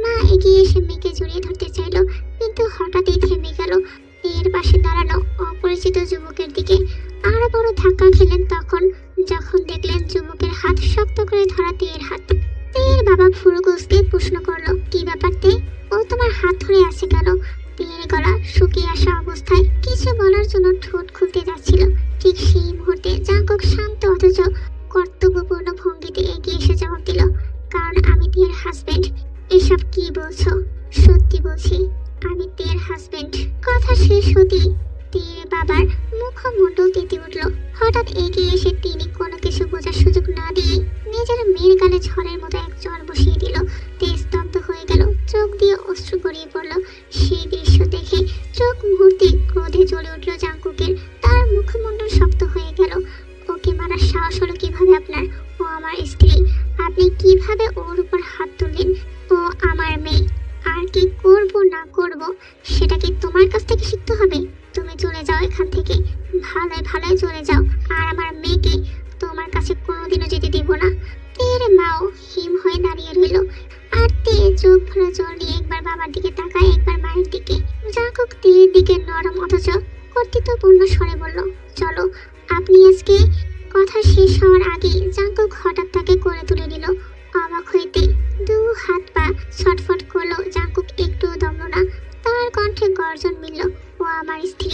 Speaker 1: মা এগিয়ে এসে মেয়েকে জড়িয়ে ধরতে চাইলো, কিন্তু হঠাৎই থেমে গেল এর পাশে দাঁড়ানো অপরিচিত যুবকের দিকে। আরো বড় ধাক্কা খেলেন তখন যখন দেখলেন যুবকের হাত শক্ত করে ধরা তের হাত। তের বাবা ভুরু কুঁচকে প্রশ্ন করলো, কি ব্যাপার তে? ও তোমার হাত ধরে আছে কেন? তের গলা শুকিয়ে আসা অবস্থায় কিছু বলার জন্য ঠোঁট খুলতে যাচ্ছিল। ঠিক সেই মুহূর্তে জাঙ্কুক শান্ত অথচ কর্তব্যপূর্ণ ভঙ্গিতে এগিয়ে এসে জবাব দিল, কারণ আমি তের হাজবেন্ড। এসব কি বলছো? সত্যি বলছি, আমি তের হাজবেন্ড। কথা শেষ হতেই তীর বাবার মুখমণ্ডল তেতে উঠল। হঠাৎ এগিয়ে এসে তিনি কোনো কিছু বোঝার সুযোগ না দিয়ে নিজের মেয়ের গালে ঝড়ের মতো এক চড় বসিয়ে দিল। তে স্তব্ধ হয়ে গেল, চোখ দিয়ে অশ্রু গড়িয়ে পড়ল। সেই দৃশ্য দেখে চোখ মুহূর্তে ক্রোধে জ্বলে উঠল জাঙ্কুকের। তার মুখমণ্ডল শক্ত হয়ে গেল। ওকে মারার সাহস হলো কিভাবে আপনার? ও আমার স্ত্রী, আপনি কিভাবে ওর উপর হাত তুললেন? ও আমার মেয়ে। আর কি করব না করব সেটা কি তোমার কাছ থেকে শিখতে হবে? তুমি চলে যাও এখান থেকে, ভালোই ভালোই চলে যাও। আর আমার মেয়েকে তোমার কাছে কোনোদিনও যেতে দিব না। কর্তৃত্বপূর্ণ স্বরে বলল, চলো। আপনি আজকে কথা শেষ হওয়ার আগে জাঙ্কুক হঠাৎ তাকে করে তুলে নিল। অবাক হইতে দু হাত পা ছটফট করলো। জাঙ্কুক একটুও দমল না। তার কণ্ঠে গর্জন মিলল, ও আমার স্ত্রী,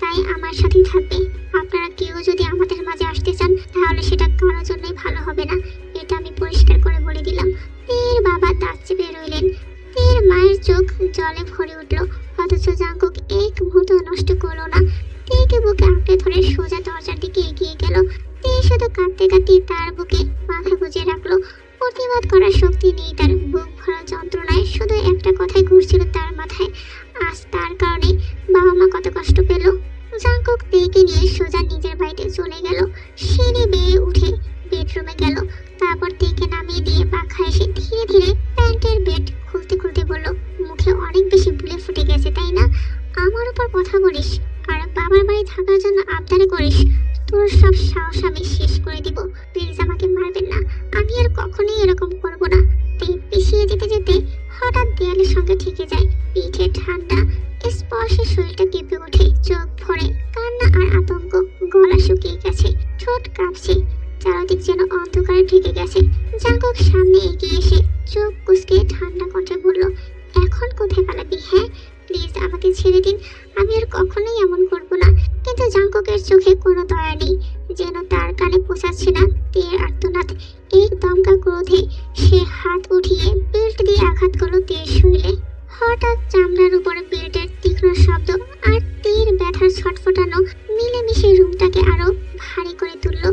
Speaker 1: তাই আমার সাথেই থাকবে। আপনারা কেউ যদি আমাদের মাঝে আসতে চান তাহলে সেটা কারোর জন্যই ভালো হবে না, এটা আমি পরিষ্কার করে বলে দিলাম। তের বাবা দাঁত চেপে রইলেন। তের মায়ের চোখ জলে ভরে উঠল, অথচ জাঙ্কুক এক মুহূর্ত নষ্ট করলো না। তেকে বুকে আঁকড়ে ধরে সোজা দরজার দিকে এগিয়ে গেল। তে শুধু কাঁদতে কাঁদতে তার বুকে মাথা গুজে রাখলো। প্রতিবাদ করার শক্তি নেই তার। বুক ভরা যন্ত্রণায় শুধু একটা কথাই ঘুরছিল তার মাথায়, আজ তার কারণে বাবা মা কত কষ্ট পেল। জাঙ্কুক তেকে নিয়ে সোজা নিজের বাড়িতে চলে গেল। সিঁড়ি বেয়ে উঠে বেডরুমে গেল। তারপর তেকে নামিয়ে দিয়ে পাখা এসে ধীরে ধীরে প্যান্টের বেড খুলতে খুলতে বলল, মুখে অনেক বেশি বুলে ফুটে গেছে তাই না? আমার উপর কথা বলিস আর বাবার বাড়ি থাকার জন্য আবদার করিস। তোর সব সাহস আমি শেষ করে দিব। প্লিজ আমাকে মারবেন না, আমি আর কখনোই এরকম করব না। তে পিছিয়ে যেতে যেতে হঠাৎ দেয়ালের সঙ্গে ঠেকে যায়। পিঠে ঠান্ডা স্পর্শে শরীরটা কেঁপে ওঠে। চোখ ভরে কান্না আর আতঙ্ক। গলা শুকিয়ে গেছে, ঠোঁট কাঁপছে, চারদিক যেন অন্ধকারে ঢেকে গেছে। জাঙ্কুক সামনে এগিয়ে এসে চোখ কুঁচকে ঠান্ডা কণ্ঠে বলল, এখন কোথায় পালাবি? হ্যাঁ, প্লিজ আমাকে ছেড়ে দিন, আমি আর কখনোই এমন করব না। কিন্তু জাঙ্কুকের চোখে কোনো দয়া নেই, যেন তার কানে পৌঁছাচ্ছে না তের আর্তনাদ। এক দমকা ক্রোধে সে হাত উঠিয়ে বেল্ট দিয়ে আঘাত করলো তের শরীরে। হঠাৎ চামড়ার উপরে বেল্টের তীক্ষ্ণ শব্দ আর তের ব্যথার ছটফটানো মিলেমিশে রুমটাকে আরো ভারী করে তুলল।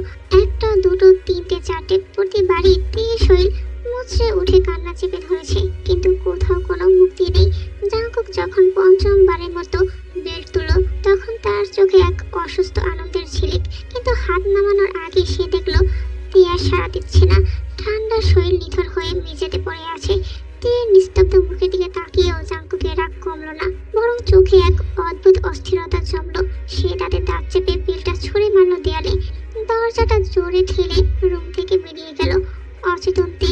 Speaker 1: একটা, দুটো, তিনটে, চারটে, প্রতিবারই তের শরীর মুচড়ে উঠে কান্না চেপে ধরেছে, কিন্তু কোথাও কোনো মুক্তি নেই। জাঙ্কুক যখন পঞ্চমবারের মতো বেল্ট তুলল তখন তার চোখে এক অসুস্থ আনন্দের ঝিলিক, কিন্তু হাত নামানোর আগে সে দেখলো তিয়া সাড়া দিচ্ছে না। ঠান্ডা শরীর নিথর হয়ে মেঝেতে পড়ে আছে। তীর নিস্তব্ধ মুখের দিকে তাকিয়েও জাঙ্কুকের রাগ কমলো না, বরং চোখে এক অদ্ভুত অস্থিরতা জমলো। সে দাঁতে দাঁত চেপে বেলটা ছুঁড়ে মারলো দেয়ালে। দরজাটা জোরে ঠেলে রুম থেকে বেরিয়ে গেল। অচেতন তে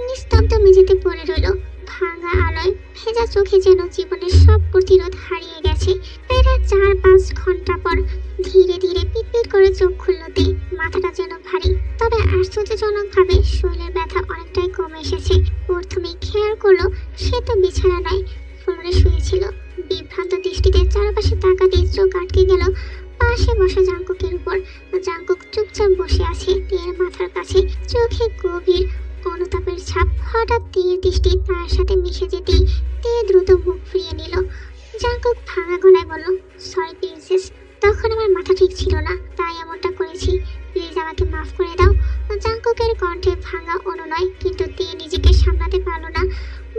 Speaker 1: নিস্তব্ধ মেঝেতে পড়ে রইল। ভাঙা আলোয় ভেজা চোখে যেন জীবনের সব প্রতিরোধ হারিয়ে গেছে। প্রায় 4-5 ঘন্টা পর ধীরে ধীরে পিটপিট করে চোখ খুলল তে। মাথাটা যেন ভারী, তবে আশ্চর্যজনকভাবে শরীরের ব্যথা অনেকটাই কমে এসেছে। প্রথমেই খেয়াল করলো সে তো বিছানা নয়, ফ্লোরে শুয়েছিল। বিভ্রান্ত দৃষ্টিতে চারপাশে তাকাতে চোখ আটকে গেল পাশে বসা জাঙ্কুকের উপর। জাঙ্কুক চুপচাপ বসে আছে তের মাথার কাছে, চোখে গভীর অনুতাপের ছাপ। হঠাৎ তের দৃষ্টি তার সাথে মিশে যেতেই তে দ্রুত মুখ ফিরিয়ে নিল। জাঙ্কুক ভাঙা গলায় বলল, সরি প্রিন্সেস, তখন আমার মাথা ঠিক ছিল না, তাই এমনটা করেছি, প্লিজ আমাকে মাফ করে দাও। জাঙ্কুকের কণ্ঠে ভাঙা অনুনয়, কিন্তু তে নিজেকে সামলাতে পারল না।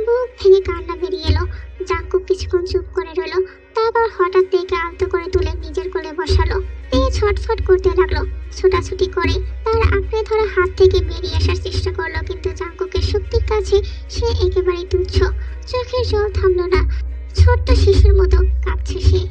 Speaker 1: বুক ভেঙে কান্না বেরিয়ে এলো। জাঙ্কুক কিছুক্ষণ চুপ করে রইল, তারপর হঠাৎ তেকে আলতো করে তুলে নিজের কোলে বসালো। তে ছটফট করতে লাগলো, ছোটাছুটি করে তার আঁকড়ে ধরা হাত থেকে বেরিয়ে আসার চেষ্টা করলো, কিন্তু জাঙ্কুকের শক্তির কাছে সে একেবারেই তুচ্ছ। চোখের জল থামলো না, ছোট্ট শিশুর মতো কাঁপছে সে।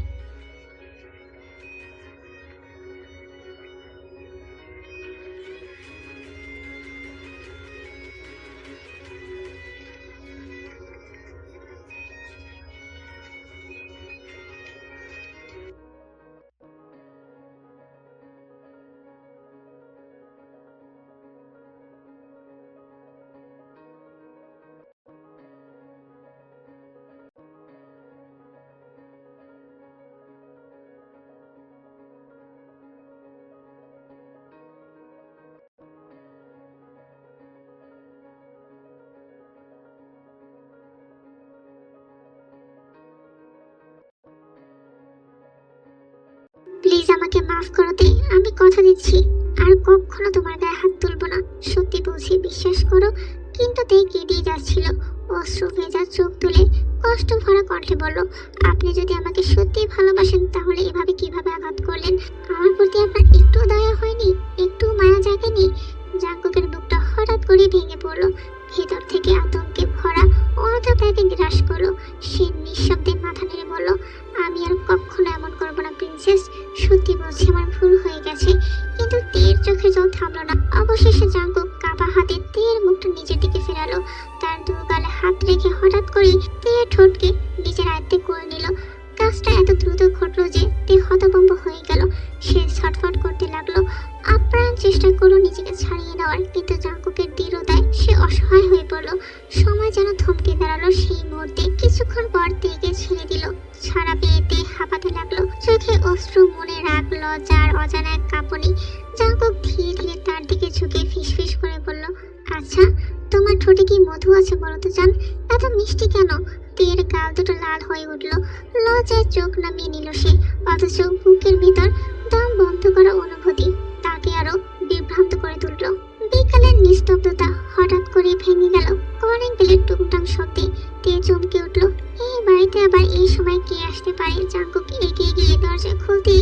Speaker 1: প্লিজ আমাকে মাফ করো তে, আমি কথা দিচ্ছি আর কখনো তোমার গায়ে হাত তুলবো না, সত্যি বলছি, বিশ্বাস করো। কিন্তু তে কেঁদেই যাচ্ছিল। অশ্রু ভেজা চোখ তুলে কষ্ট ভরা কণ্ঠে বলল, আপনি যদি আমাকে সত্যি ভালোবাসেন তাহলে এভাবে কিভাবে আঘাত করলেন? আমার প্রতি আপনার একটু দয়া হয়নি, একটু মায়া জাগেনি? জাঙ্কুকের বুকটা হঠাৎ করে ভেঙে পড়লো। ভেতর থেকে আতঙ্কে ভরা অনুতাপ তাকে গ্রাস করলো। সে নিঃশব্দে মাথা নেড়ে বলল, আমি আর কখনো এমন করবো না প্রিন্সেস, সত্যি বলছি আমার ভুল হয়ে গেছে। কিন্তু তের চোখে জল থামলো না। অবশেষে জাঙ্কুক কাঁপা হাতে তের মুখটা নিজের দিকে ফেরালো। তার দুগালে হাত রেখে হঠাৎ করে তের ঠোঁটকে নিজের আয়ত্তে করে নিল। কাজটা এত দ্রুত ঘটলো যে তে হতভম্ব যাওয়ার, কিন্তু জাঙ্কুকের দৃঢ়তায় সে অসহায় হয়ে পড়ল। সময় যেন থমকে দাঁড়ালো সেই মুহূর্তে। কিছুক্ষণ পর তেকে ছেড়ে দিল। ছাড়া পেয়ে তে হাঁপাতে লাগলো। চোখে অশ্রু, মনে রাগ, লজ্জা আর অজানা এক কাঁপুনি। জাঙ্কুক ধীরে ধীরে তার দিকে ঝুঁকে ফিসফিস করে বলল, আচ্ছা তোমার ঠোঁটে কি মধু আছে বলো তো জান? এত মিষ্টি কেন? তের গাল দুটো লাল হয়ে উঠল। লজ্জায় চোখ নামিয়ে নিল সে, অথচ বুকের ভিতর দম বন্ধ করা অনুভূতি তাকে আরো বিভ্রান্ত করে তুলল। বিকালের নিস্তব্ধতা হঠাৎ করে ভেঙে গেল কলিং বেলের টুংটাং শব্দে। তে চমকে উঠল। এই বাড়িতে আবার এই সময় কে আসতে পারে? জাঙ্কুক এগিয়ে গিয়ে দরজা খুলতেই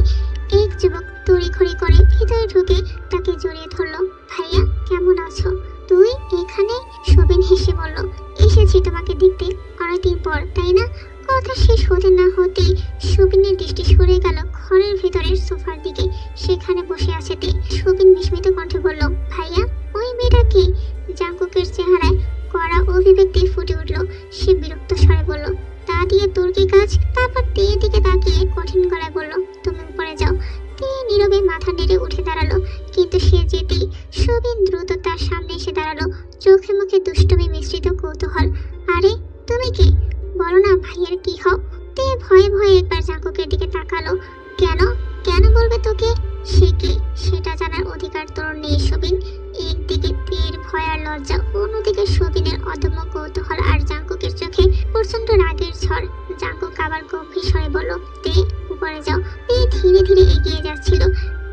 Speaker 1: এক যুবক তড়িঘড়ি করে ভিতরে ঢুকে তাকে জড়িয়ে ধরল। ভাইয়া কেমন আছো? তুই এখানে? শোভন হেসে বলল, এসেছি তোমাকে দেখতে, অনেকদিন পর তাই না? কথা শেষ হতে না হতেই শোভনের দৃষ্টি সরে গেল ঘরের ভেতরের সোফার দিকে। সেখানে বসে আছে তে। শোভন বিস্মিত কণ্ঠে বলল, ভাইয়া ওই মেয়েটা কে? জাঙ্কুকের চেহারায় কড়া অভিব্যক্তি ফুটে উঠল। সে বিরক্ত স্বরে বলল, তা দিয়ে তোর কি কাজ? তারপর তের দিকে তাকিয়ে কঠিন গলায় বলল, তুমি উপরে যাও। তে নীরবে মাথা নেড়ে উঠে দাঁড়ালো, কিন্তু সে যেতেই শোভন দ্রুত তার সামনে এসে দাঁড়ালো, চোখে মুখে দুষ্টুমি মিশ্রিত কৌতূহল। আরে তুমি কে? বলো না ভাইয়ের কি হও? তে ভয়ে ভয়ে একবার জাঙ্কুকের দিকে তাকালো। কেন? কেন বলবে তোকে? সে কে সেটা জানার অধিকার তোর নেই শোভন। একদিকে তের ভয় আর লজ্জা, অন্যদিকে শোভনের অদম্য কৌতূহল আর জাঙ্কুকের চোখে প্রচন্ড রাগের ঝড়। জাঙ্কুক আবার গম্ভীর স্বরে বলল, তে উপরে যাও। তে ধীরে ধীরে এগিয়ে যাচ্ছিল।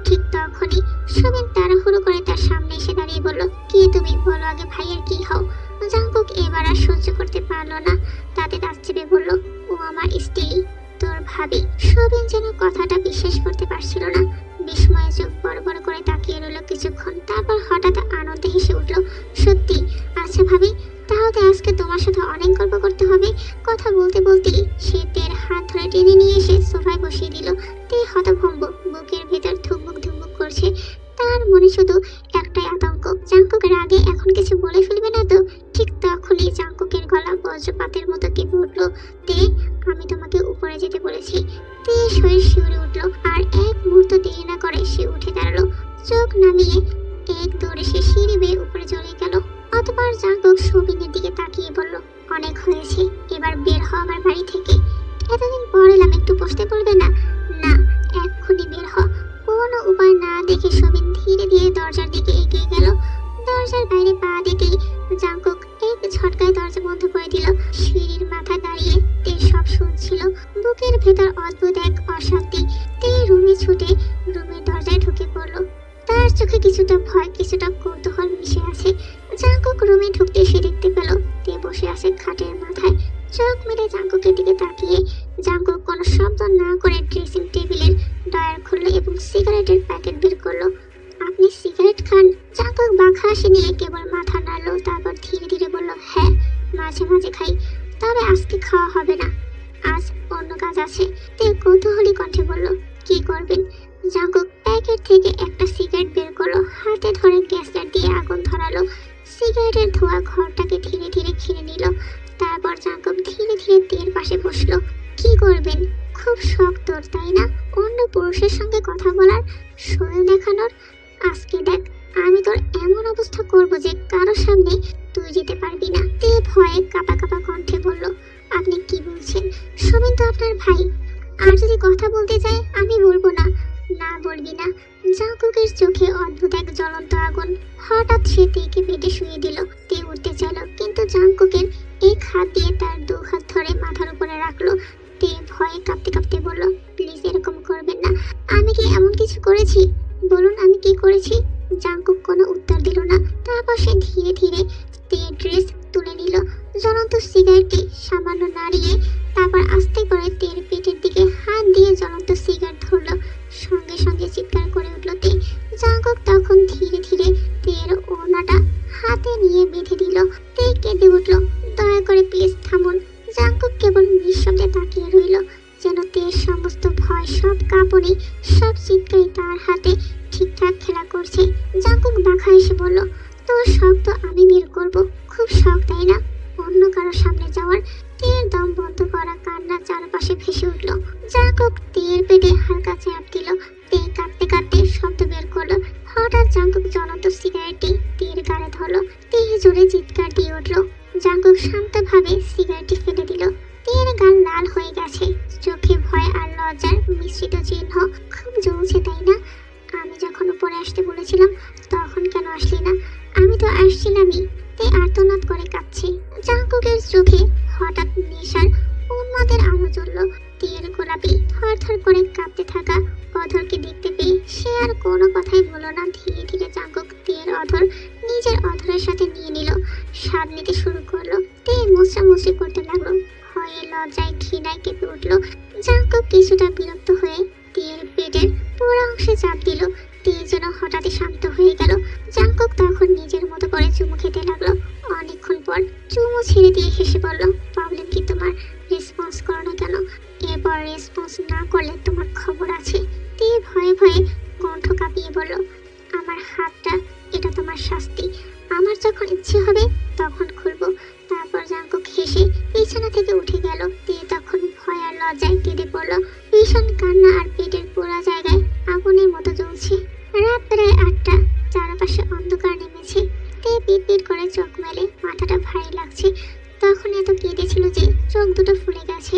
Speaker 1: ঠিক তখনই শোভন তাড়াহুড়ো করে তার সামনে এসে দাঁড়িয়ে বলল, কে তুমি? বলো আগে ভাইয়ের কি হও? জাঙ্কুক এবার আর সহ্য করতে পারলো না, তাতে দাঁত চেপে বলল, ও আমার স্ত্রী, তোর ভাবি। শোভন যেন কথাটা বিশ্বাস করতে পারছিল না। বিস্ময়ে চোখ বড় বড় করে তাকিয়ে রইল কিছুক্ষণ, তারপর হঠাৎ আনন্দে হেসে উঠল, সত্যি? আচ্ছা ভাবি, তাহলে আজকে তোমার সাথে অনেক গল্প করতে হবে। কথা বলতে বলতেই সে তের হাত ধরে টেনে নিয়ে এসে সোফায় বসিয়ে দিল। তে হতভম্ব, বুকের ভেতর ধুকবুক ধুকবুক করছে। তার মনে শুধু একটাই আতঙ্ক, জাঙ্কুকের আগে এখন কিছু বলে ফেলবে না তো? ঠিক তখনই জাঙ্কুকের গলা বজ্রপাতের মতো কেঁপে উঠল, তে আমি তোমাকে উপরে যেতে বলেছি। তে শরীর শিউরে উঠল, আর এক মুহূর্ত দেরি না করে সে উঠে দাঁড়ালো। চোখ নামিয়ে এক দৌড়ে সে সিঁড়ি বেয়ে উপরে চলে গেল। অতঃপর জাঙ্কুক শোভনের দিকে তাকিয়ে বলল, অনেক হয়েছে, এবার বের হ আমার বাড়ি থেকে। এতদিন পর এলাম, একটু বসতে পারবে না? না, এক্ষুনি বের হ। কোনো উপায় না দেখে শোভন ধীরে ধীরে দরজার দিকে এগিয়ে গেল। দরজার বাইরে পা দিতেই জাঙ্কুক এক ঝটকায় দরজা বন্ধ করে দিল। সিঁড়ির মাথায় দাঁড়িয়ে তে সব শুনছিল। বুকের ভেতর অদ্ভুত এক অশান্তি। তে রুমে ছুটে রুমের দরজায় ঢুকে পড়ল। তার চোখে কিছুটা ভয়, কিছুটা কৌতূহল মিশে আছে। জাঙ্কুক রুমে ঢুকতে সে দেখতে পেল তে বসে আছে খাটের মাথায়। চোখ মেলে জাঙ্কুকের দিকে তাকিয়ে জাঙ্কুক কোনো শব্দ না করে ড্রেসিং টেবিলের ড্রয়ার খুলল এবং সিগারেটের প্যাকেট বের করলো। আপনি সিগারেট খান? জাঙ্কুক বাঁকা হাসি নিয়ে কেবল মাথা নাড়ল, তারপর ধীরে ধীরে বলল, হ্যাঁ মাঝে মাঝে খাই, তবে আজকে খাওয়া হবে না, আজ অন্য কাজ আছে। তে কৌতূহলী কণ্ঠে বলল, কি করবেন? জাঙ্কুক প্যাকেট থেকে একটা সিগারেট বের করলো, হাতে ধরে গ্যাসলাইট দিয়ে আগুন ধরালো। সিগারেটের ধোঁয়া ঘরটাকে ধীরে ধীরে ঘিরে নিল। তারপর জাঙ্কুক ধীরে ধীরে তের পাশে বসলো। কি করবেন? খুব শখ তোর তাই না, অন্য পুরুষের সঙ্গে কথা বলার, শরীর দেখানোর? আজকে দেখ আমি তোর এমন অবস্থা করব যে কারোর সামনে তুই যেতে পারবি না। তে ভয়ে কাঁপা কাঁপা কণ্ঠে বলল, আপনি কি বলছেন? শোভন তো আপনার ভাই, আর যদি কথা বলতে চায় আমি বলবো না। না বলবি না? জাঙ্কুকের চোখে অদ্ভুত এক জ্বলন্ত আগুন। হঠাৎ সে তেকে পেটে শুয়ে দিল। তে উঠতে চাইল, কিন্তু জাঙ্কুকের এক হাত দিয়ে তার দু হাত ধরে মাথার উপরে রাখলো। তে ভয়ে কাঁপতে কাঁপতে বলল, প্লিজ এরকম করবেন না। আমি কি এমন কিছু করেছি? বলুন আমি কি করেছি? জাঙ্কুক কোনো উত্তর দিল না। তারপর সে ধীরে ধীরে তের ড্রেস তুলে নিল, জ্বলন্ত সিগারেটটি সামান্য নাড়িয়ে তারপর আস্তে করে তের পেটের দিকে হাত দিয়ে জ্বলন্ত সিগারেট ধরলো। সঙ্গে সঙ্গে চিৎকার করে উঠল তে। জাঙ্কুক তখন ধীরে ধীরে তের ওড়নাটা হাতে নিয়ে বেঁধে দিল। তে কেঁদে উঠল, দয়া করে প্লিজ থামুন। জাঙ্কুক কেবল নিঃশব্দে তাকিয়ে রইল, যেন তের সমস্ত ভয়, সব কাঁপুনি, সব চিৎকারই তার হাতে ঠিকঠাক খেলা করছে। জাঙ্কুক বাঁকা এসে বলল, তোর শখ তো আমি বের করব, খুব শখ তাই না অন্য কারোর সামনে যাওয়ার? তের দম বন্ধ করা কান্না চারপাশে ভেসে উঠল। জাঙ্কুক তের পেটে হালকা চাপ দিল। তে কাঁদতে কাঁদতে শব্দ বের করলো। হঠাৎ জাঙ্কুক জ্বলন্ত সিগারেটটি তে গালে ধরলো। তে জোরে চিৎকার দিয়ে উঠল। জাঙ্কুক শান্তভাবে সিগারেটটি ফেলে দিল। তের গাল লাল হয়ে গেছে, চোখে ভয় আর লজ্জার মিশ্রিত চিহ্ন। খুব জ্বলছে তাই না? আমি যখন উপরে আসতে বলেছিলাম তখন কেন আসলি না? আমি তো আসছিলামই। তে আর্তনাদ করে কাঁদছে। জাঙ্কুকের চোখে হঠাৎ নেশার উন্মাদের আলো জ্বলল। তের গোলাপি থরথর করে কাঁপতে থাকা অধরকে দেখতে পেয়ে সে আর কোনো কথাই বলল না। ধীরে ধীরে জাঙ্কুক তের অধর নিজের অধরের সাথে নিয়ে নিল, স্বাদ নিতে শুরু করলো। তে মুচড়ামুচড়ি করতে লাগলো। ভয়ে লজ্জায় ঘৃণায় কেঁপে উঠল। জাঙ্কুক কিছুটা বিরক্ত হয়ে তের পেটের পুরো অংশে চাপ দিল। তে যেন হঠাৎই শান্ত হয়ে গেল। জাঙ্কুক তখন নিজের মতো করে চুমু খেতে লাগলো। অনেকক্ষণ পর চুমু ছেড়ে দিয়ে হেসে বলল, প্রবলেম কি তোমার? রেসপন্স করো না কেন? এরপর রেসপন্স না করলে তোমার খবর আছে। তে ভয়ে ভয়ে কণ্ঠ কাঁপিয়ে বলল, আমার হাতটা, এটা তোমার শাস্তি। আমার যখন ইচ্ছে হবে তখন খুলবো। তারপর জাঙ্কুক হেসে বিছানা থেকে উঠে গেল। তে তখন ভয় আর লজ্জায় কেঁদে পড়ল। ভীষণ কান্না আর পেটের পুরা জায়গায় আগুনের মতো জ্বলছে। রাত প্রায় 8টা, চারপাশে অন্ধকার নেমেছে। তে পিট করে চোখ মেলে, মাথাটা ভারী লাগছে। তখন এত কেঁদেছিল যে চোখ দুটো ফুলে গেছে।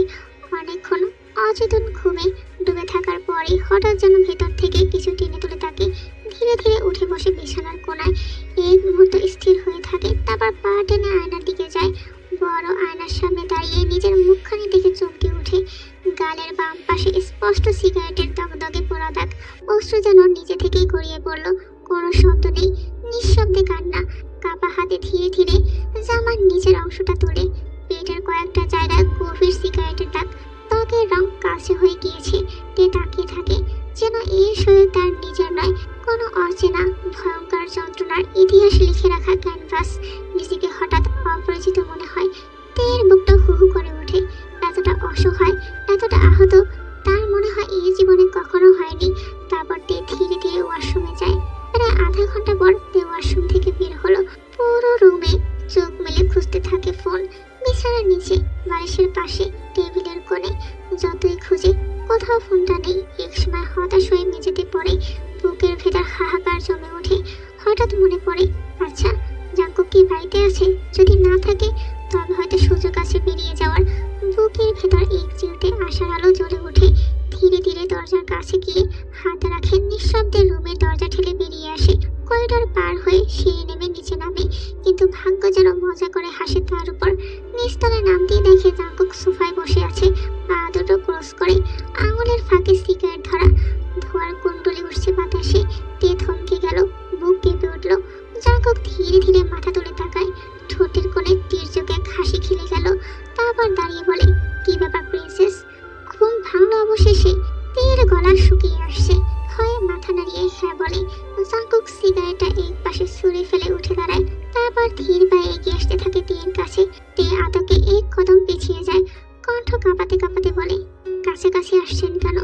Speaker 1: অনেকক্ষণ অচেতন ঘুমে ডুবে থাকার পরে হঠাৎ যেন ভেতর থেকে কিছু টেনে তুলে তাকে ধীরে ধীরে উঠে বসে বিছানার কোণায়। এক মুহূর্ত স্থির হয়ে থাকে, তারপর পা টেনে আয়নার দিকে যায়। বড় আয়নার সামনে দাঁড়িয়ে নিজের মুখখানি দেখে চমকে ওঠে। গালের বাম পাশে স্পষ্ট সিগারেটের দগদগে পোড়া দাগ। অশ্রু যেন নিজে থেকেই গড়িয়ে পড়ল। কোনো শব্দ নেই, নিঃশব্দে কান্না। কাপা হাতে ধীরে ধীরে জামার নিচের অংশটা তোলে। পেটের কয়েকটা জায়গায় গভীর সিগারেটের দাগ। ত্বকের রং কালচে হয়ে গিয়েছে। তে তাকিয়ে থাকে, যেন এই শরীর তার নিজের নয়, কোনো অচেনা ভয়ঙ্কর যন্ত্রণার ইতিহাস লিখে রাখা ক্যানভাস। নিজেকে হঠাৎ অপরিচিত মনে হয়। তের বুকটা হু হু করে ওঠে। এতটা অসহায়, এতটা আহত তার মনে হয় এই জীবনে কখনো হয়নি। তারপর তে ধীরে ধীরে ওয়াশরুমে যায়। প্রায় আধা ঘন্টা পর তে ওয়াশরুম থেকে বের হলো। পুরো রুমে চোখ মেলে খুঁজতে থাকে ফোন। বিছানার নিচে, বালিশের পাশে, টেবিলের কোণে। যতই খুঁজে কোথাও ফোনটা নেই। একসময় হতাশ হয়ে মেঝেতে পড়ে। বুকের ভেতর হাহাকার জমে ওঠে। হঠাৎ মনে পড়ে, আচ্ছা জাঙ্কুক কি বাড়িতে আছে? যদি না থাকে তবে হয়তো সুযোগ আছে বেরিয়ে যাওয়ার। বুকের ভেতর এক চিলতে আশার আলো জ্বলে ওঠে। ধীরে ধীরে দরজার কাছে গিয়ে হাত রাখে। নিঃশব্দে রুমের দরজা ঠেলে বেরিয়ে আসে। করিডোর পার হয়ে সিঁড়ি নেমে নিচে নামে, কিন্তু ভাগ্য যেন মজা করে হাসে তার উপর। নিস্তলে নামতেই দেখে জাঙ্কুক সোফায় বসে আছে, পা দুটো ক্রস করে, আঙুলের ফাঁকে সিগারেট ধরা। ধোয়ার কুণ্ডলি উঠছে বাতাসে। তে থমকে গেল, বুক কেঁপে উঠল। জাঙ্কুক ধীরে ধীরে মাথা তুলে তাকায়। ঠোঁটের কোণে তির্যক এক হাসি খেলে গেল। তারপর দাঁড়িয়ে বলে, কি ব্যাপার প্রিন্সেস? ঘুম ভাঙলো অবশেষে। তের গলা শুকিয়ে আসছে। ভয়ে মাথা নাড়িয়ে হ্যাঁ বলে। জাঙ্কুক সিগারেটটা এক পাশে ছুঁড়ে ফেলে উঠে দাঁড়ায়। তারপর ধীর পায়ে এগিয়ে আসতে থাকে তের কাছে। তে আতকে এক কদম পিছিয়ে যায়। কণ্ঠ কাঁপাতে কাঁপাতে বলে, কাছাকাছি আসছেন কেন?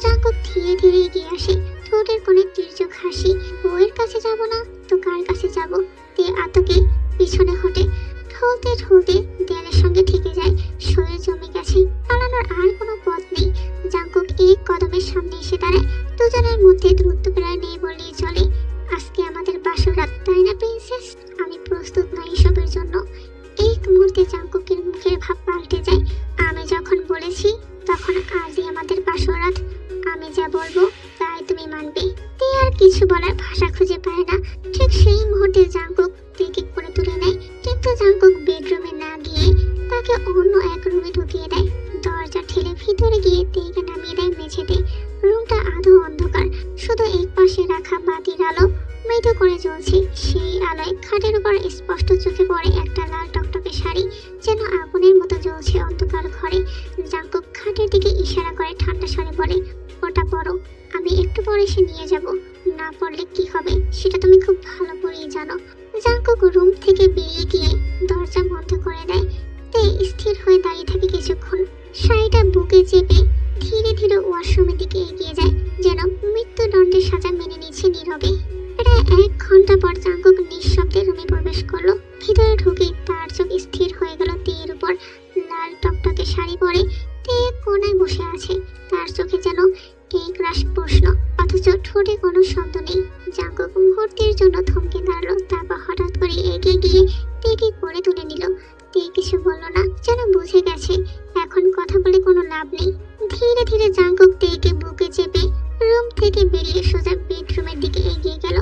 Speaker 1: জাঙ্কুক ধীরে ধীরে এগিয়ে আসে। ঠোঁটের কোণে তির্যক হাসি। বউয়ের কাছে যাব না তো কার কাছে যাব? তে আতকে পিছনে হটে। ঠলতে ঠলতে দেয়ালের সঙ্গে ঠেকে যায়। শরীর জমে গেছে, পালানোর আর কোনো পথ নেই। জাঙ্কুক এক কদমের সামনে এসে দাঁড়ায়। দুজনের মধ্যে দূরত্ব প্রায় নেই বললেই চলে। আজকে আমাদের বাসর রাত, তাই না প্রিন্সেস? আমি প্রস্তুত নই এসবের জন্য। এক মুহূর্তে জাঙ্কুকের মুখের ভাব পাল্টে যায়। আমি যখন বলেছি তখন আজই আমাদের বাসর রাত। আমি যা বলবো তাই তুমি মানবে। তে আর কিছু বলার ভাষা খুঁজে পায় না। ঠিক সেই মুহূর্তে জাঙ্কুক তেকে করে তুলে নেয়, কিন্তু জাঙ্কুক বেডরুমে না গিয়ে তাকে অন্য এক রুমে ঢুকিয়ে দেয়। দরজা ঠেলে ভিতরে গিয়ে তেকে নামিয়ে দেয় মেঝেতে। রুমটা আধো অন্ধকার, শুধু এক পাশে রাখা বাতির আলো মৃদু করে জ্বলছে। সেই আলোয় খাটের উপর স্পষ্ট চোখে পড়ে একটা লাল টকটকে শাড়ি, যেন আগুনের মতো জ্বলছে অন্ধকার ঘরে। জাঙ্কুক খাটের দিকে ইশারা করে ঠান্ডা স্বরে বলে, ওটা পরো, আমি একটু পরে এসে নিয়ে যাব। না পড়লে কি হবে সেটা তুমি খুব ভালো করেই জানো। জাঙ্কুক রুম থেকে বেরিয়ে গিয়ে দরজা বন্ধ করে দেয়। তে স্থির হয়ে দাঁড়িয়ে থাকে কিছুক্ষণ। শাড়িটা বুকে চেপে ধীরে ধীরে ওয়াশরুমের দিকে এগিয়ে যায়, যেন মৃত্যুদণ্ডের সাজা মেনে নিচ্ছে নীরবে। প্রায় 1 ঘন্টা পর জাঙ্কুক নিঃশব্দে রুমে প্রবেশ করলো। ভিতরে ঢুকে তার চোখ স্থির হয়ে গেল তের উপর। লাল টকটকে শাড়ি পরে তে কোণায় বসে আছে। তার চোখে যেন এক রাশ প্রশ্ন, অথচ ঠোঁটে কোনো শব্দ নেই। জাঙ্কুক মুহূর্তের জন্য থমকে দাঁড়ালো। তারপর হঠাৎ এগিয়ে গিয়ে তেকে করে তুলে নিল। তে কিছু বলল না, যেন বুঝে গেছে এখন কথা বলে কোনো লাভ নেই। ধীরে ধীরে জাঙ্কুক তেকে বুকে চেপে রুম থেকে বেরিয়ে সোজা বেডরুমের দিকে এগিয়ে গেল।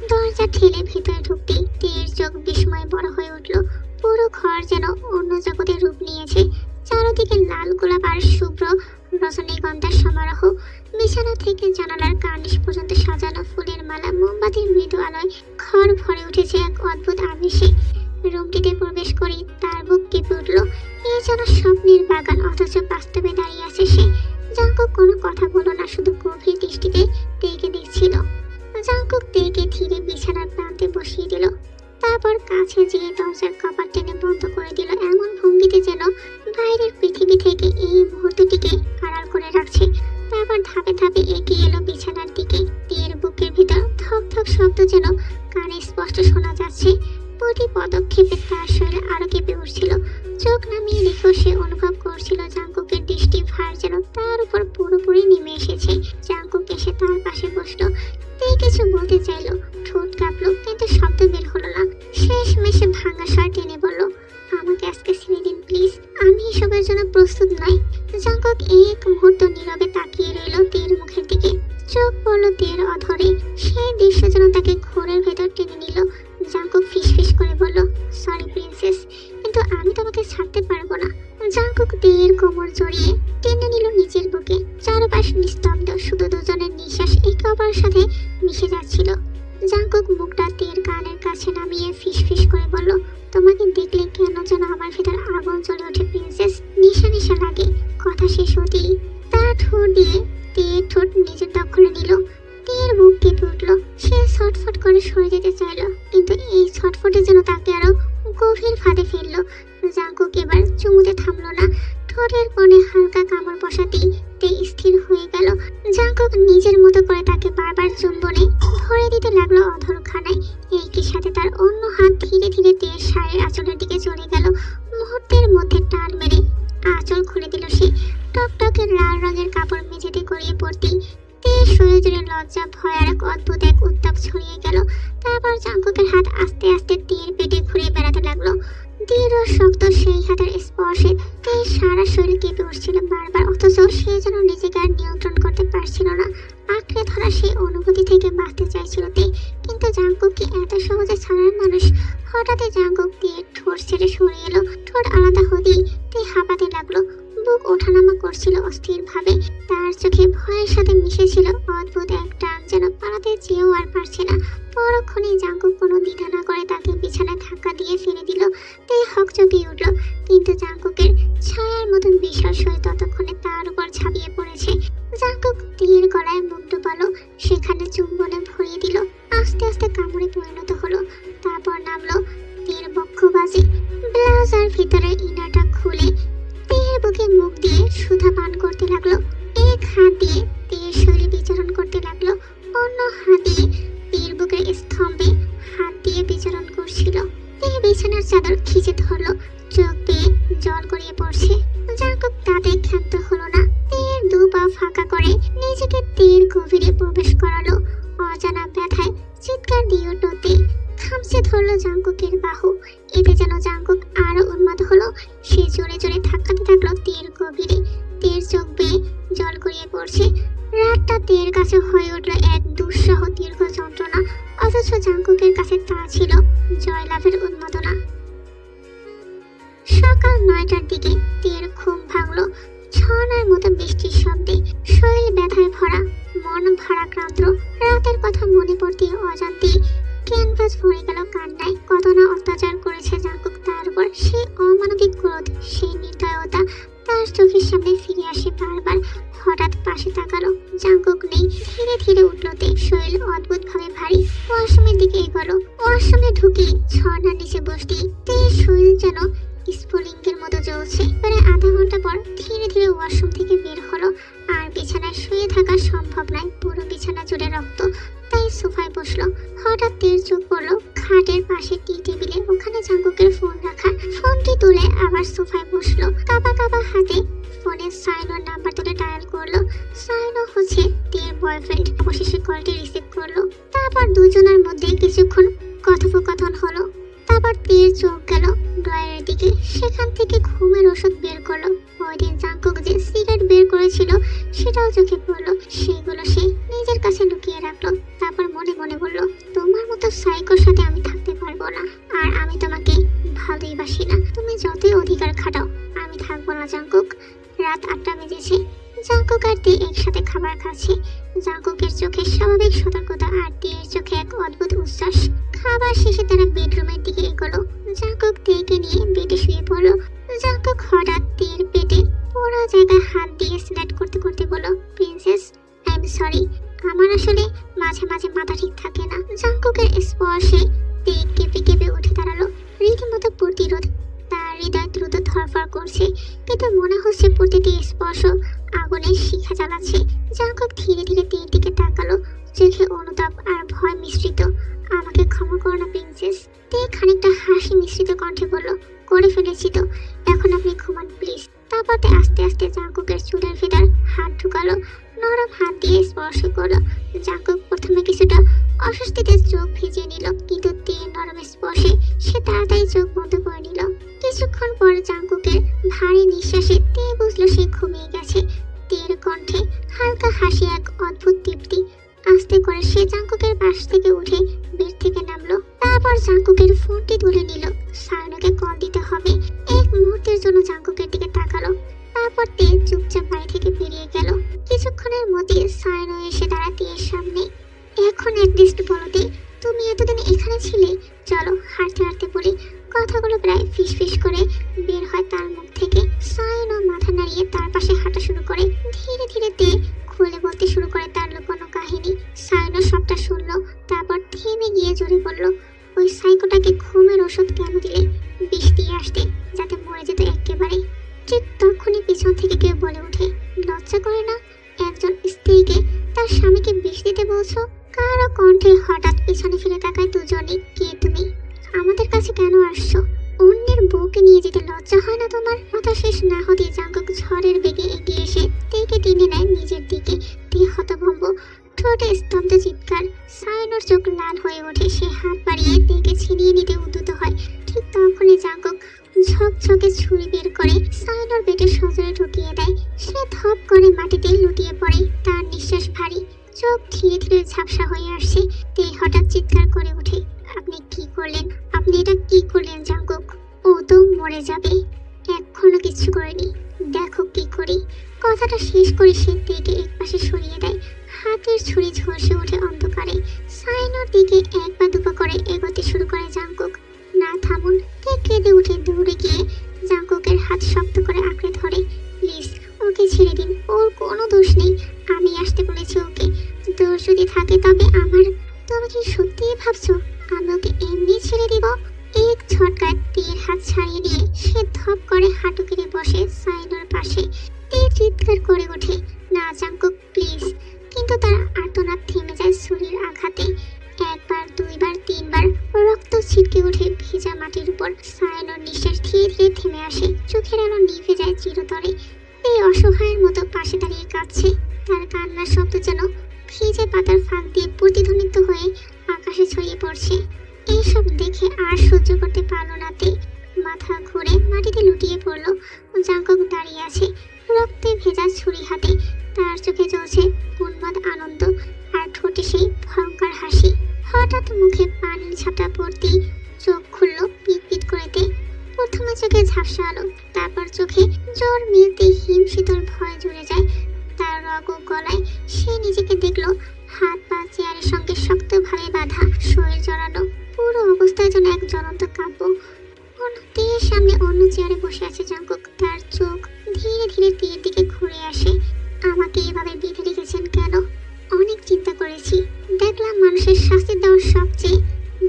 Speaker 1: দরজা ঠেলে ভেতরে ঢুকতেই তের চোখ বিস্ময়ে বড় হয়ে উঠল। পুরো ঘর যেন অন্য জগতের রূপ নিয়েছে। চারদিকে লাল গোলাপ আর শুভ্র রজনীগন্ধার সমারোহ। বিছানা থেকে জানালার কার্নিশ পর্যন্ত সাজানো ফুলের মালা, মোমবাতির মৃদু আলোয় ঘর ভরে উঠেছে এক অদ্ভুত আবেশে। রুমটিতে প্রবেশ করেই তার বুক কেঁপে উঠল। এ যেন স্বপ্নের বাগান, অথচ বাস্তবে দাঁড়িয়ে আছে সে। জাঙ্কুক কোনো কথা বলল না, শুধু গভীর দৃষ্টিতে তেকে দেখছিল। জাঙ্কুক তেকে ধীরে বিছানার প্রান্তে বসিয়ে দিল। তারপর কাছে যেয়ে দরজার কপাট টেনে বন্ধ করে দিল, এমন ভঙ্গিতে যেন বাইরের পৃথিবী থেকে এই মুহূর্তটিকে আড়াল করে রাখছে। তারপর ধাপে ধাপে এগিয়ে এলো বিছানার দিকে। তের বুকের ভিতর ধক ধক শব্দ যেন কানে স্পষ্ট শোনা যাচ্ছে। প্রতি পদক্ষেপে তার শরীরে আরো কেঁপে উঠছিল। চোখ নামিয়ে রেখেও সে অনুভব করছিল জাঙ্কুকের দৃষ্টি ভার যেন তার উপর পুরোপুরি নেমে এসেছে। জাঙ্কুক এসে তার পাশে বসলো। তে কিছু বলতে চাইলো, ঠোঁট কাঁপলো, কিন্তু শব্দ বের হলো না। শেষমেশে ভাঙা স্বর টেনে বলল, আমাকে আজকে ছেড়ে দিন প্লিজ, আমি এসবের জন্য প্রস্তুত নই। জাঙ্কুক এক মুহূর্ত নীরবে তাকিয়ে রইল তের মুখের দিকে। চোখ পড়ল তের অধরে। সেই দৃশ্য যেন তাকে ঘোরের ভেতর টেনে নিল। জাঙ্কুক ফিসফিস করে বলল, সরি প্রিন্সেস, কিন্তু আমি তোমাকে ছাড়তে পারবো না। জাঙ্কুক তের কোমর জড়িয়ে টেনে নিল নিজের বুকে। চারপাশ নিস্তব্ধ, শুধু দুজনের নিঃশ্বাস একে অপরের সাথে মিশে যাচ্ছিল। জাঙ্কুক মুখটা তের কানের কাছে নামিয়ে ফিসফিস করে বলল, তোমাকে দেখলে কেন যেন আমার ভেতর আগুন জ্বলে ওঠে প্রিন্সেস, নেশা নেশা লাগে। কথা শেষ হতেই তার ঠোঁট দিয়ে তের ঠোঁট নিজের দখলে নিল। তের বুক কেঁপে উঠল। সে ছটফট করে সরে যেতে চাইল, কিন্তু এই ছটফটে যেন তাকে আরো গভীর ফাঁদে ফেললো। জাঙ্কুক এবার চুমুতে থামলো না। ঠোঁটের কোণে হালকা কামড় বসাতেই তে স্থির হয়ে গেল। জাঙ্কুক নিজের মতো করে তাকে বারবার চুম্বনে ভরে দিতে লাগলো অধরখানায়। একই সাথে তার অন্য হাত ধীরে ধীরে তের শাড়ির আঁচলের দিকে চলে গেল। মুহূর্তের মধ্যে টান মেরে আঁচল খুলে দিল সে। টকটকে লাল রঙের কাপড় মেঝেতে গড়িয়ে পড়তেই তের শরীর জুড়ে লজ্জা, ভয় আর এক অদ্ভুত এক উত্তাপ ছড়িয়ে গেল। তারপর জাঙ্কুকের হাত আস্তে আস্তে তের পেটে ঘুরে বেড়াতে লাগলো। দৃঢ় শক্ত সেই হাতের স্পর্শে তের সারা শরীর কেঁপে উঠছিল বারবার, অথচ সে যেন নিজেকে আর নিয়ন্ত্রণ করতে পারছিল না। আঁকড়ে ধরা সেই অনুভূতি থেকে বাঁচতে চাইছিল তে, কিন্তু জাঙ্কুক কি এত সহজে ছাড়ার মানুষ? হঠাৎ জাঙ্কুক তের ঠোঁট ছেড়ে সরে এলো। ঠোঁট আলাদা হতেই তে হাঁপাতে লাগলো। বুক ওঠানামা করছিল অস্থির ভাবে। তার চোখে ভয়ের সাথে মিশেছিল অদ্ভুত এক টান, যেন পালাতে চেয়েও আর পারছে না। পরক্ষণে জাঙ্কুক কোনো দ্বিধা না করে তাকে বিছানায় ধাক্কা দিয়ে ফেলে দিল। তে হকচকিয়ে উঠল, কিন্তু জাঙ্কুকের ছায়ার মতো বিশাল শরীর ততক্ষণে তার উপর ঝাঁপিয়ে পড়েছে। জাঙ্কুক তের গলায় মুখ ডুবালো, সেখানে চুম্বনে ভরিয়ে দিল। আস্তে আস্তে কামড়ে পরিণত হলো। তারপর নামলো তের বক্ষ বাজে। ব্লাউজার ভিতরে ইনারটা খুলে তের বুকে মুখ দিয়ে সুধা পান করতে লাগলো। এক হাত দিয়ে তের শরীরে বিচরণ করতে লাগলো, অন্য হাত দিয়ে তের বুকের স্তম্ভে হাত দিয়ে বিচরণ করছিল। তে বিছানার চাদর খিচে ধরলো, চোখ বেয়ে জল গড়িয়ে পড়ছে। জাঙ্কুক তাতে ক্ষান্ত হলো না। তের দু পা ফাঁকা করে নিজেকে তের গভীরে প্রবেশ করালো। অজানা ব্যথায় চিৎকার দিয়ে উঠল তে। খামচে ধরলো জাঙ্কুকের বাহু। এতে যেন জাঙ্কুক আরো উন্মাদ হলো। সে জোরে জোরে ধাক্কাতে থাকলো তের গভীরে। তের চোখ বেয়ে জল গড়িয়ে পড়ছে। রাতটা তের কাছে হয়ে উঠল এক দুঃসহ দীর্ঘ যন্ত্রণা, অথচ জাঙ্কুকের কাছে তা ছিল জয়লাভের উন্মাদনা। সকাল 9টার দিকে তের ঘুম ভাঙলো ঝর্ণার মতো বৃষ্টির শব্দে। শরীর ব্যথায় ভরা, মন ভারাক্রান্ত। রাতের কথা মনে পড়তে অজান্তেই ক্যানভাস ভরে গেল কান্নায়। কত না অত্যাচার করেছে জাঙ্কুক তার উপর। সেই অমানবিক ক্রোধ, সেই নির্দয়তা তার চোখের সামনে ফিরে আসে বারবার। হঠাৎ পাশে তাকালো, জাঙ্কুক নেই। ধীরে ধীরে উঠল তে, শরীর অদ্ভুত ভাবে ভারী। ওয়াশরুমের দিকে এগোলো। ওয়াশরুমে ঢুকে ঝর্ণার নিচে বসতেই তের শরীর যেন স্ফুলিঙ্গের মতো জ্বলছে। প্রায় আধা ঘন্টা পর ধীরে ধীরে ওয়াশরুম থেকে বের হলো। আর বিছানায় শুয়ে থাকা সম্ভব নয়, পুরো বিছানা জুড়ে রক্ত। তাই সোফায় বসলো। হঠাৎ তের চোখ পড়লো খাটের পাশে টি টেবিলে, ওখানে জাঙ্কুকের ফোন রাখা। ফোনটি তুলে আবার সোফায় বসলো। কাঁপা কাঁপা হাতে ফোনে সাইনোর নাম্বার তুলে ডায়াল করলো। সাইনো হচ্ছে তের বয়ফ্রেন্ড। অবশেষে কলটি রিসিভ করলো। তারপর দুজনের মধ্যে কিছুক্ষণ কথোপকথন হলো। তারপর তীর চোখ গেল ড্রয়ারের দিকে, সেখান থেকে ঘুমের ওষুধ বের করলো। ওই দিন জাঙ্কুক যে সিগারেট বের করেছিল সেটাও চোখে পড়লো। সেগুলো সে নিজের কাছে লুকিয়ে রাখলো। তারপর মনে মনে বলল, তোমার মতো সাইকোর সাথে আমি থাকতে পারবো না, আর আমি তোমাকে ভালোই বাসি না। তুমি যতই অধিকার খাটাও আমি থাকবো না জাঙ্কুক। রাত 8টা বেজেছে। জাঙ্কুক আর তে একসাথে খাবার খাচ্ছে। জাঙ্কুকের চোখে স্বাভাবিক সতর্কতা আর তের চোখে এক অদ্ভুত উচ্ছ্বাস। খাবার শেষে তারা বেডরুমের দিকে এগোলো। জাঙ্কুক তেকে নিয়ে বেডে শুয়ে পড়লো। জাঙ্কুক হঠাৎ তের পেটে পুরো জায়গায় হাত দিয়ে স্ল্যাট করতে করতে বলল, প্রিন্সেস আই এম সরি, আমার আসলে মাঝে মাঝে মাথা ঠিক থাকে না। জাঙ্কুকের স্পর্শে তে কেঁপে কেঁপে উঠে দাঁড়ালো। রীতিমতো প্রতিরোধ। তার হৃদয় দ্রুত ধড়ফড় করছে, কিন্তু মনে হচ্ছে প্রতিটি স্পর্শ আগুনের শিখা জ্বালাচ্ছে। জাঙ্কুক ধীরে ধীরে তের দিকে তাকালো, চোখে অনুতাপ আর ভয় মিশ্রিত। আমাকে ক্ষমা করো না প্রিন্সেস। তে খানিকটা হাসি মিশ্রিত কণ্ঠে বলল, করে ফেলেছি তো, এখন আপনি ঘুমান প্লিজ। তারপর তে আস্তে আস্তে জাঙ্কুকের চুলের ভেতর হাত ঢুকালো, নরম হাত দিয়ে স্পর্শ করলো। জাঙ্কুক প্রথমে কিছুটা অস্বস্তিতে চোখ ভিজিয়ে নিল, কিন্তু তের নরম স্পর্শে সে তাড়াতাড়ি চোখ বন্ধ করে নিল। কিছুক্ষণ পর জাঙ্কুকের ভারী নিঃশ্বাসে তে বুঝলো সে ঘুমিয়ে গেছে। তের কণ্ঠে হালকা হাসি, এক অদ্ভুত তৃপ্তি। আস্তে করে সে জাঙ্কুকের পাশ থেকে উঠে বেড থেকে নামলো। তারপর জাঙ্কুকের ফোনটি তুলে নিল। সায়নকে কল দিতে হবে। এক মুহূর্তের জন্য জাঙ্কুকের দিকে তাকালো, তারপর তে চুপচাপ বাড়ি থেকে বেরিয়ে গেল। কিছুক্ষণের মধ্যে সায়ন এসে দাঁড়াতে এর সামনে। এখন অ্যাটলিস্ট বলো তে, তুমি এতদিন এখানে ছিলে? চলো হাঁটতে হাঁটতে বলি। কথাগুলো প্রায় ফিসফিস করে বের হয় তার মুখ থেকে। সায়নও মাথা নাড়িয়ে তার পাশে হাঁটা শুরু করে। ধীরে ধীরে তে খুলে বলতে শুরু করে তার লুকানো কাহিনী। সায়নও সবটা শুনলো, তারপর থেমে গিয়ে জোরে বলল, ওই সাইকোটাকে ঘুমের ওষুধ কেন দিলে? বিষ দিয়ে আসতে, যাতে মরে যেত একেবারে। ঠিক তখনই পিছন থেকে কেউ বলে ওঠে, লজ্জা করে না একজন স্ত্রীকে তার স্বামীকে বিষ দিতে বলছো? কারো কণ্ঠে হঠাৎ পিছনে ফিরে তাকায় দুজনেই। কে তুমি? আমাদের কাছে কেন আসছো? অন্যের বউকে নিয়ে যেতে লজ্জা হয় না তোমার? কথা শেষ না হতে জাঙ্কুক ঝড়ের বেগে এগিয়ে এসে তেকে টেনে নেয় নিজের দিকে। তে হতভম্ব, ঠোঁটে স্তব্ধ চিৎকার। সায়নর চোখ লাল হয়ে ওঠে। সে হাত বাড়িয়ে তেকে ছিনিয়ে নিতে উদ্যত হয়। ঠিক তখনই জাঙ্কুক ঝকঝকে ছুরি বের করে সায়নর পেটে সজোরে ঢুকিয়ে দেয়। সে ধপ করে মাটিতে লুটিয়ে পড়ে। তার নিঃশ্বাস ভারী, চোখ ধীরে ধীরে ঝাপসা হয়ে আসছে। তে হঠাৎ চিৎকার করে ওঠে, আপনি কি করলেন? আপনি এটা কি করলেন জাঙ্কুক? ও তো মরে যাবে। এখনো কিছু করেনি, দেখো কি করি। কথাটা শেষ করে সে তেকে একপাশে সরিয়ে দেয়। হাতের ছুরি ঝলসে ওঠে অন্ধকারে। সাইনোর দিকে এক পা দুপা করে এগোতে শুরু করে জাঙ্কুক। না থামুন। তে কেঁদে উঠে দৌড়ে গিয়ে জাঙ্কুকের হাত শক্ত করে আঁকড়ে ধরে। প্লিজ ওকে ছেড়ে দিন, ওর কোনো দোষ নেই। আমি আসতে বলেছি ওকে। দোষ যদি থাকে তবে আমার। তুমি কি সত্যিই ভাবছো আমি ওকে এমনি ছেড়ে দিব? এক ঝটকায় তীর হাত ছাড়িয়ে দিয়ে সে ধপ করে হাঁটু কেড়ে বসে সাইনোর পাশে। তীর চিৎকার করে ওঠে, না জাঙ্কুক প্লিজ। কিন্তু তার আর্তনাদ থেমে যায় ছুরির আঘাতে। একবার, দুইবার, তিনবার রক্ত ছিটকে ওঠে ভেজা মাটির উপর। সায়নর নিঃশ্বাস ধীরে ধীরে থেমে আসে। চোখের আলো নিভে যায় চিরতরে। এই অসহায়ের মতো পাশে দাঁড়িয়ে কাঁদছে। তার কান্নার শব্দ যেন ভিজে পাতার ফাঁক দিয়ে প্রতিধ্বনিত হয়ে আকাশে ছড়িয়ে পড়ছে। এইসব দেখে আর সহ্য করতে পারলো না তে। মাথা ঘুরে মাটিতে লুটিয়ে পড়লো। জাঙ্কুক দাঁড়িয়ে আছে, রক্তে ভেজা ছুরি হাতে। তার চোখে জ্বলছে উন্মাদ আনন্দ, আর ঠোঁটে সেই ভয়ঙ্কর হাসি। হঠাৎ মুখে পানির ঝাপটা পড়তেই চোখ খুলল পিট পিট করেতে। প্রথমে চোখে ঝাপসা আলো, তারপর চোখে জোর মিলতে হিম শীতল ভয় জুড়ে যায় তার রগ ও গলায়। সে নিজেকে দেখলো হাত পা চেয়ারের সঙ্গে শক্তভাবে বাঁধা, শরীর জড়ানো। পুরো অবস্থায় যেন এক জ্বলন্ত কাব্য। তীর সামনে অন্য চেয়ারে বসে আছে জাঙ্কুক। তার চোখ ধীরে ধীরে তীর দিকে ঘুরে আসে। আমাকে এভাবে বেঁধে রেখেছেন কেন? অনেক চিন্তা করেছি। দেখলাম মানুষের শাস্তি দেওয়ার সবচেয়ে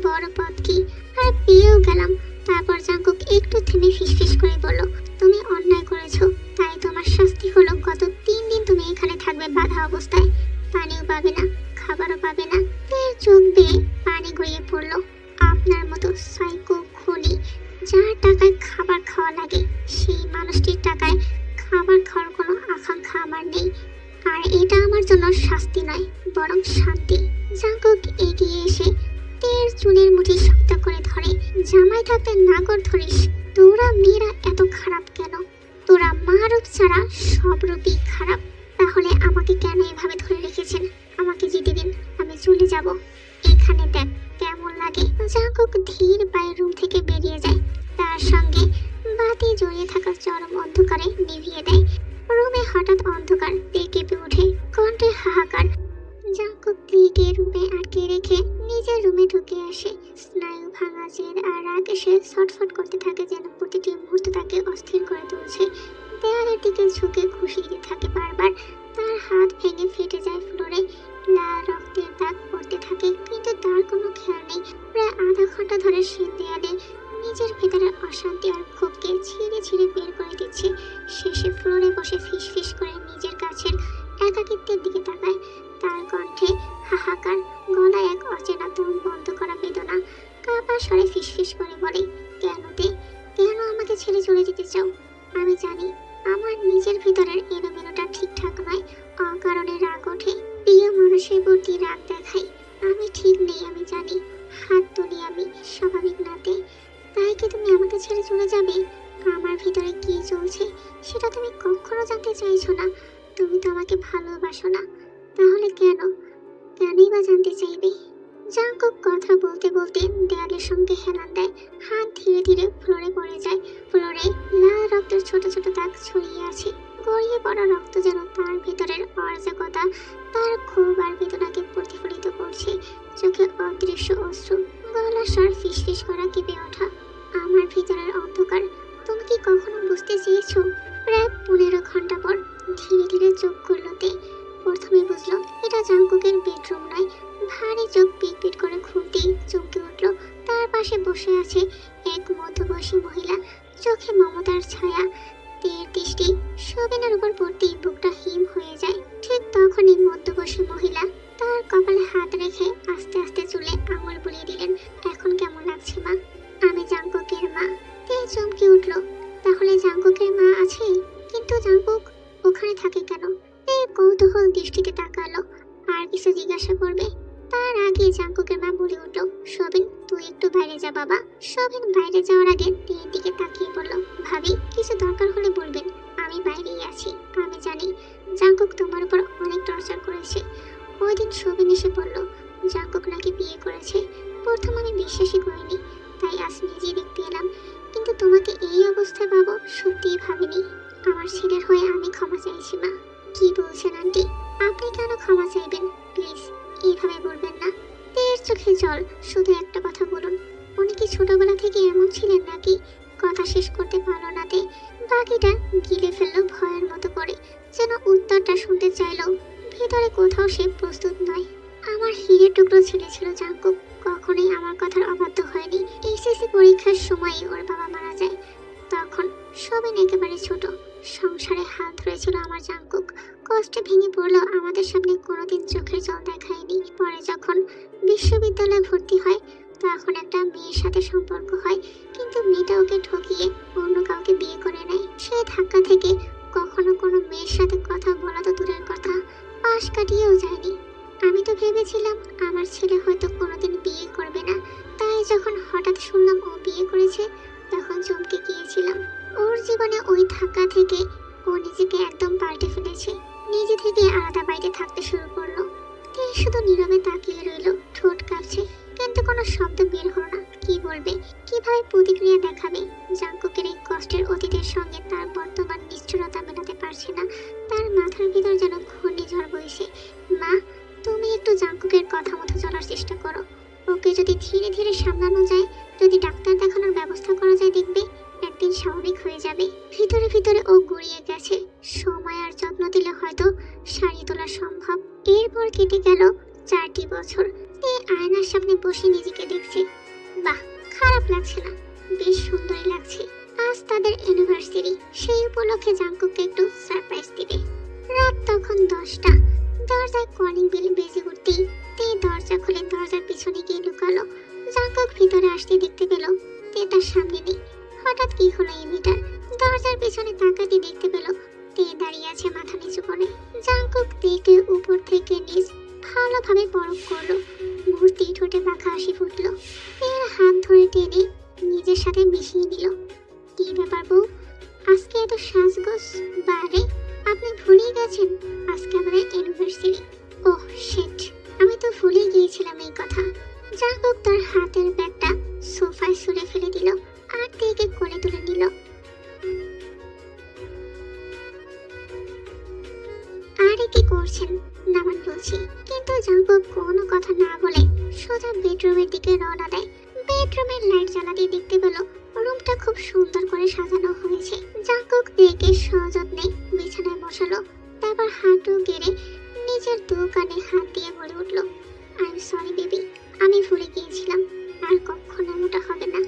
Speaker 1: বড় পথ কি, আর পেয়েও গেলাম। তারপর জাঙ্কুক একটু থেমে ফিসফিস করে বলল, তুমি অন্যায় করেছো, তাই তোমার শাস্তি হলো গত 3 দিন তুমি এখানে থাকবে বাঁধা অবস্থায়। পানিও পাবে না, খাবারও পাবে না। তীর চোখ বেয়ে পানি গড়িয়ে পড়লো। আপনার মতো সাইকো খুনি যার টাকায় খাবার খাওয়া লাগে, সেই মানুষটির টাকায় খাবার খাওয়ার কোনো আকাঙ্ক্ষা আমার নেই। আর এটা আমার জন্য শাস্তি নয়, বরং শান্তি। জাঙ্কুক এগিয়ে এসে তীর চুলের মুঠি শক্ত করে ধরে। জামাই থাকতে নাগর ধরিস। তোরা মেয়েরা এত খারাপ কেন? তোরা মা রূপ ছাড়া সব রূপই খারাপ। তাহলে আমাকে কেন এভাবে ধরে রেখেছেন? আমাকে যেতে দিন, আমি চলে যাব। এখানে দেখ কেমন লাগে। জাঙ্কুক ধীর পায়ে রুম থেকে বেরিয়ে যায়। তার সঙ্গে বাতি জ্বলিয়ে থাকা চরম অন্ধকারে নিভিয়ে দেয়। রুমে হঠাৎ অন্ধকার, তে কেঁপে ওঠে, কণ্ঠে হাহাকার। জাঙ্কুক ক্লিকে রুমে আটকে রেখে নিজের রুমে ঢুকে আসে। স্নায়ু ভাঙা জেদ আর রাগ এসে ছটফট করতে থাকে, যেন প্রতিটি মুহূর্ত তাকে অস্থির করে তুলছে। দেয়ালের দিকে ঝুঁকে ঘুষি দিতে থাকে বারবার। তার হাত ভেঙে ফেটে যায় ফ্লোরে। লাল রক্তের দাগ পড়তে থাকে, কিন্তু তার কোনো খেয়াল নেই। প্রায় আধা ঘন্টা ধরে সে দেয়ালে নিজের ভেতরের অশান্তি আর ক্ষোভকে ছিঁড়ে ছিঁড়ে বের করে দিচ্ছে। শেষে ফ্লোরে বসে ফিস ফিস করে নিজের কাছের একাকিত্বের দিকে তাকায়। তার কণ্ঠে হাহাকার, গলায় এক অচেনা দম বন্ধ করা বেদনা। কাপা স্বরে ফিস ফিস করে বলে, কেন আমাকে ছেড়ে চলে যেতে চাও? আমি জানি আমার নিজের ভিতরের এলোমেলোটা ঠিকঠাক নয়। অকারণে রাগ ওঠে, প্রিয় মানুষের প্রতি রাগ দেখাই। আমি ঠিক নেই, আমি জানি। হাত তুলি আমি, স্বাভাবিক নাতে। তাই কি তুমি আমাকে ছেড়ে চলে যাবে? আমার ভিতরে কি চলছে সেটা তুমি কখনো জানতে চাইছো না। তুমি তো আমাকে ভালোবাসো না, তাহলে কেনই বা জানতে চাইবে? জাঙ্কুক কথা বলতে বলতে দেয়ালের সঙ্গে হেলান দেয়। হাত ধীরে ধীরে ফ্লোরে পড়ে যায়। ফ্লোরে লাল রক্তের ছোট ছোট দাগ ছড়িয়ে আছে। গড়িয়ে পড়া রক্ত যেন তার ভিতরের অরাজকতা, তার ক্ষোভ আর বেদনাকে প্রতিফলিত করছে। চোখে অদৃশ্য অশ্রু, গলার স্বর ফিস ফিস করা, কেঁপে ওঠা। আমার ভিতরের অন্ধকার তুমি কি কখনো বুঝতে চেয়েছো? প্রায় 15 ঘন্টা পর ধীরে ধীরে চোখ খুলতে প্রথমে বুঝলো এটা জাঙ্কুকের বেডরুম নয়। ভারী চোখ পিট পিট করে খুলতেই চমকে উঠল। তার পাশে বসে আছে এক মধ্যবয়সী মহিলা, চোখে মমতার ছায়া। তের দৃষ্টি শোভনের উপর পড়তেই বুকটা হিম হয়ে যায়। ঠিক তখনই মধ্যবয়সী মহিলা তার কপালে হাত রেখে আস্তে আস্তে চুলে আঙুল বুলিয়ে দিলেন। এখন কেমন লাগছে মা? আমি জাঙ্কুকের মা। তে চমকে উঠল। তাহলে জাঙ্কুকের মা আছে? কিন্তু জাঙ্কুক ওখানে থাকে কেন? তে কৌতূহল দৃষ্টিতে তাকালো। আর কিছু জিজ্ঞাসা করবে তার আগে জাঙ্কুকের মা বলে উঠল, শোভন তুই একটু বাইরে যা বাবা। শোভন বাইরে যাওয়ার আগে তের দিকে তাকিয়ে বলল, ভাবি কিছু দরকার হলে বলবেন, আমি বাইরেই আছি। আমি জানি জাঙ্কুক তোমার উপর অনেক টর্চার করেছে। ওই দিন শোভন এসে বলল জাঙ্কুক নাকি বিয়ে করেছে। প্রথম আমি বিশ্বাসই করিনি, তাই আজ নিজেই দেখতে এলাম। কিন্তু তোমাকে এই অবস্থায় পাবো সত্যিই ভাবিনি। আমার ছেলের হয়ে আমি ক্ষমা চাইছি মা। কি বলছেন আন্টি? আপনি কেন ক্ষমা চাইবেন? প্লিজ এইভাবে বলবেন না। তের চোখে জল। শুধু একটা কথা বলুন, উনি কি ছোটবেলা থেকে এমন ছিলেন নাকি? কথা শেষ করতে পারলো না তে। বাকিটা গিলে ফেললো ভয়ের মতো করে, যেন উত্তরটা শুনতে চাইলো ভিতরে কোথাও সে প্রস্তুত নয়। আমার হীরের টুকরো ছেলে ছিল জাঙ্কুক, কখনোই আমার কথার অবাধ্য হয়নি। এসএসসি পরীক্ষার সময় ওর বাবা মারা যায়। তখন শোভন একেবারে ছোট। সংসারে হাত ধরেছিল আমার জাঙ্কুক। কষ্টে ভেঙে পড়লেও আমাদের সামনে কোনোদিন চোখের জল দেখায়নি। পরে যখন বিশ্ববিদ্যালয়ে ভর্তি হয় তখন একটা মেয়ের সাথে সম্পর্ক হয়, কিন্তু মেয়েটা ওকে ঠকিয়ে অন্য কাউকে বিয়ে করে নেয়। সেই ধাক্কা থেকে কখনো কোনো মেয়ের সাথে কথা বলা তো দূরের কথা, পাশ কাটিয়েও যায়নি। আমি তো ভেবেছিলাম আমার ছেলে হয়তো কোনোদিন বিয়ে করবে না। তাই যখন হঠাৎ শুনলাম ও বিয়ে করেছে তখন চমকে গিয়েছিলাম। ওর জীবনে ওই ধাক্কা থেকে ও নিজেকে একদম পাল্টে ফেলেছে। নিজে থেকে আলাদা বাড়িতে থাকতে শুরু করলো। তে শুধু নীরবে তাকিয়ে রইল, ঠোঁট কাঁপছে, কিন্তু কোনো শব্দ বের হলো না। কি বলবে, কিভাবে প্রতিক্রিয়া দেখাবে? জাঙ্কুকের এই কষ্টের অতীতের সঙ্গে তার বর্তমান নিষ্ঠুরতা মেলাতে পারছে না। তার মাথার ভিতর যেন ঘূর্ণিঝড় বইছে। মা, তুমি একটু জাঙ্কুকের কথা মতো চলার চেষ্টা করো। ওকে যদি ধীরে ধীরে সামলানো যায়, যদি ডাক্তার দেখানোর ব্যবস্থা করা যায়, দেখবে একদিন স্বাভাবিক হয়ে যাবে। ভিতরে ভিতরে ও গুড়িয়ে গেছে। সময় আর যত্ন দিলে হয়তো সারিয়ে তোলা সম্ভব। এরপর কেটে গেল 4টি বছর। এই আয়নার সামনে বসে নিজেকে দেখছে। বাহ, খারাপ লাগছে না, বেশ সুন্দরই লাগছে। আজ তাদের অ্যানিভার্সারি, সেই উপলক্ষে জাঙ্কুককে একটু সারপ্রাইজ দিবে। রাত তখন 10টা। দরজায় কলিং বেল বেজে উঠতেই তে দরজা খুলে দরজার পিছনে গিয়ে লুকালো। জাঙ্কুক ভিতরে আসতে দেখতে পেল তে তার সামনে নেই। হঠাৎ কি হলো এই মেয়েটার? দরজার পিছনে তাকাতে দেখতে পেল তে দাঁড়িয়ে আছে মাথা নিচু করে। জাঙ্কুক তেকে উপর থেকে নিচ ভালোভাবে পরখ করলো। মুহূর্তেই ঠোঁটে বাঁকা হাসি ফুটলো। তের হাত ধরে টেনে খুব সুন্দর করে সাজানো হয়েছে। জাঙ্কুক তেকে সযত্নে বিছানায় বসালো, তারপর হাঁটু গেড়ে নিজের দু কানে হাত দিয়ে বলে উঠল, আই এম সরি বেবি, আমি ভুলে গিয়েছিলাম, আর কখনো এমনটা হবে না।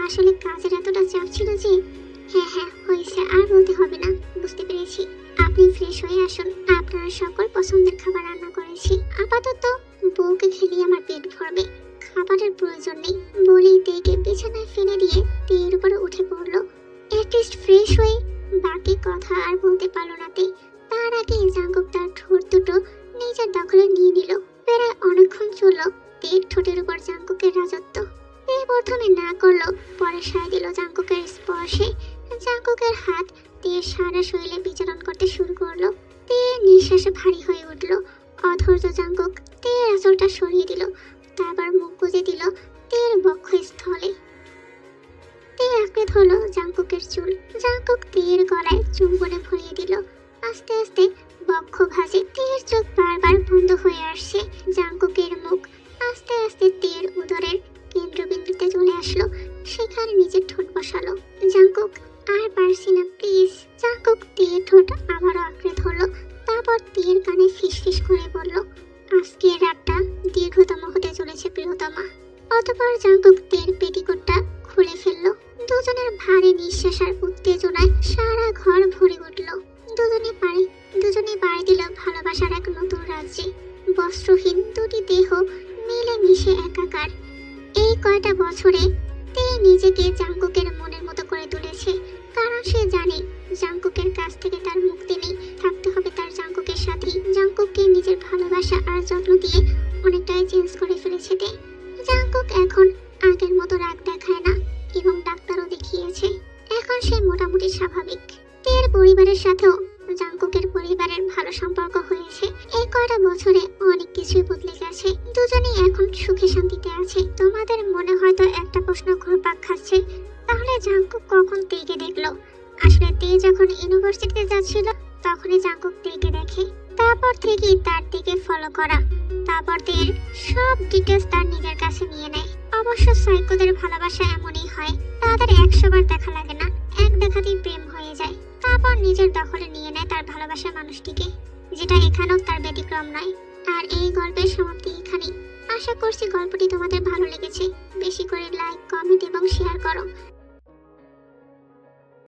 Speaker 1: আসলে কাজের এতটা চাপ ছিল যে। হ্যাঁ হ্যাঁ হয়েছে, আর বলতে হবে না, বুঝতে পেরেছি। আপনি ফ্রেশ হয়ে আসুন, আপনারা সকল পছন্দের খাবার রান্না করেছি। আপাতত বউকে খেলিয়ে আমার পেট ভরবে, খাবারের প্রয়োজন নেই বলেই তেকে বিছানায় ফেলে দিয়ে তের উপরে উঠে পড়লো। অ্যাটলিস্ট ফ্রেশ হয়ে বাকি কথা আর বলতে পারলো না তে। তার আগে জাঙ্কুক তার ঠোঁট দুটো নিজের দখলে নিয়ে নিল। প্রায় অনেকক্ষণ চলল তের ঠোঁটের উপর জাঙ্কুকের রাজত্ব। তে প্রথমে না করলো, পরে সায় দিল জাঙ্কুকের স্পর্শে। জাঙ্কুকের হাত তের সারা শরীরে বিচরণ করতে শুরু করলো। তের নিঃশ্বাসে ভারী হয়ে উঠলো। অধৈর্য জাঙ্কুক তের আঁচলটা সরিয়ে দিল, তারপর মুখ গুজে দিল তের বক্ষস্থলে। তে আঁকড়ে ধরলো জাঙ্কুকের চুল। জাঙ্কুক তের গলায় চুম্বনে ভরিয়ে দিল। আস্তে আস্তে বক্ষ ভাঁজে তের চোখ বারবার বন্ধ হয়ে আসছে। জাঙ্কুকের মুখ আস্তে আস্তে তের উদরের কেন্দ্রবিন্দুতে চলে আসলো, সেখানে নিজের ঠোঁট বসালো। জাঙ্কুক আর পারছি না প্লিজ। জাঙ্কুক তের ঠোঁট আবারও আঁকড়ে ধরলো, তারপর তের কানে ফিসফিস করে বলল, আজকের রাতটা দীর্ঘতম হতে চলেছে প্রিয়তমা। অতঃপর জাঙ্কুক তের পেটিকোটটা খুলে ফেললো। দুজনের ভারী নিঃশ্বাস আর উত্তেজনায় সারা ঘর ভরে উঠল। দুজনে পাড়ি দিল ভালোবাসার এক নতুন রাজ্যে। বস্ত্রহীন দুটি দেহ মিলে মিশে একাকার। এই কয়টা বছরে তে নিজেকে জাঙ্কুকের মনের মতো করে তুলেছে, কারণ সে জানে জাঙ্কুকের কাছ থেকে তার মুক্তি নেই, থাকতে হবে তার জাঙ্কুকের সাথেই। জাঙ্কুককে নিজের ভালোবাসা আর যত্ন দিয়ে অনেকটাই চেঞ্জ করে ফেলেছে তে। জাঙ্কুক এখন আগের মতো রাগ দেখায় না, এবং ডাক্তারও দেখিয়েছে। এখন সে মোটামুটি স্বাভাবিক। তের পরিবারের সাথেও জাঙ্কুকের পরিবারের ভালো সম্পর্ক হয়েছে। এই কয়টা বছরে অনেক কিছুই বদলে গেছে। দুজনেই এখন সুখে শান্তিতে আছে। তোমাদের মনে হয়তো একটা প্রশ্ন ঘুরপাক খাচ্ছে, তাহলে জাঙ্কুক কখন তেকে দেখলো? আসলে তে যখন ইউনিভার্সিটিতে যাচ্ছিল তখনই জাঙ্কুক তেকে দেখে। তারপর থেকেই তার দিকে ফলো করা, তারপর তের সব ডিটেলস তার নিজের কাছে নিয়ে নেয়। অবশ্য সাইকোদের ভালোবাসা এমনই হয়, তাদের 100 বার দেখা লাগে না, এক দেখাতেই প্রেম হয়ে যায়। তারপর নিজের দখলে নিয়ে নেয় তার ভালোবাসার মানুষটিকে, যেটা এখানেও তার ব্যতিক্রম নয়। আর এই গল্পের সমাপ্তি এখানেই। আশা করছি গল্পটি তোমাদের ভালো লেগেছে। বেশি করে লাইক, কমেন্ট এবং শেয়ার করো।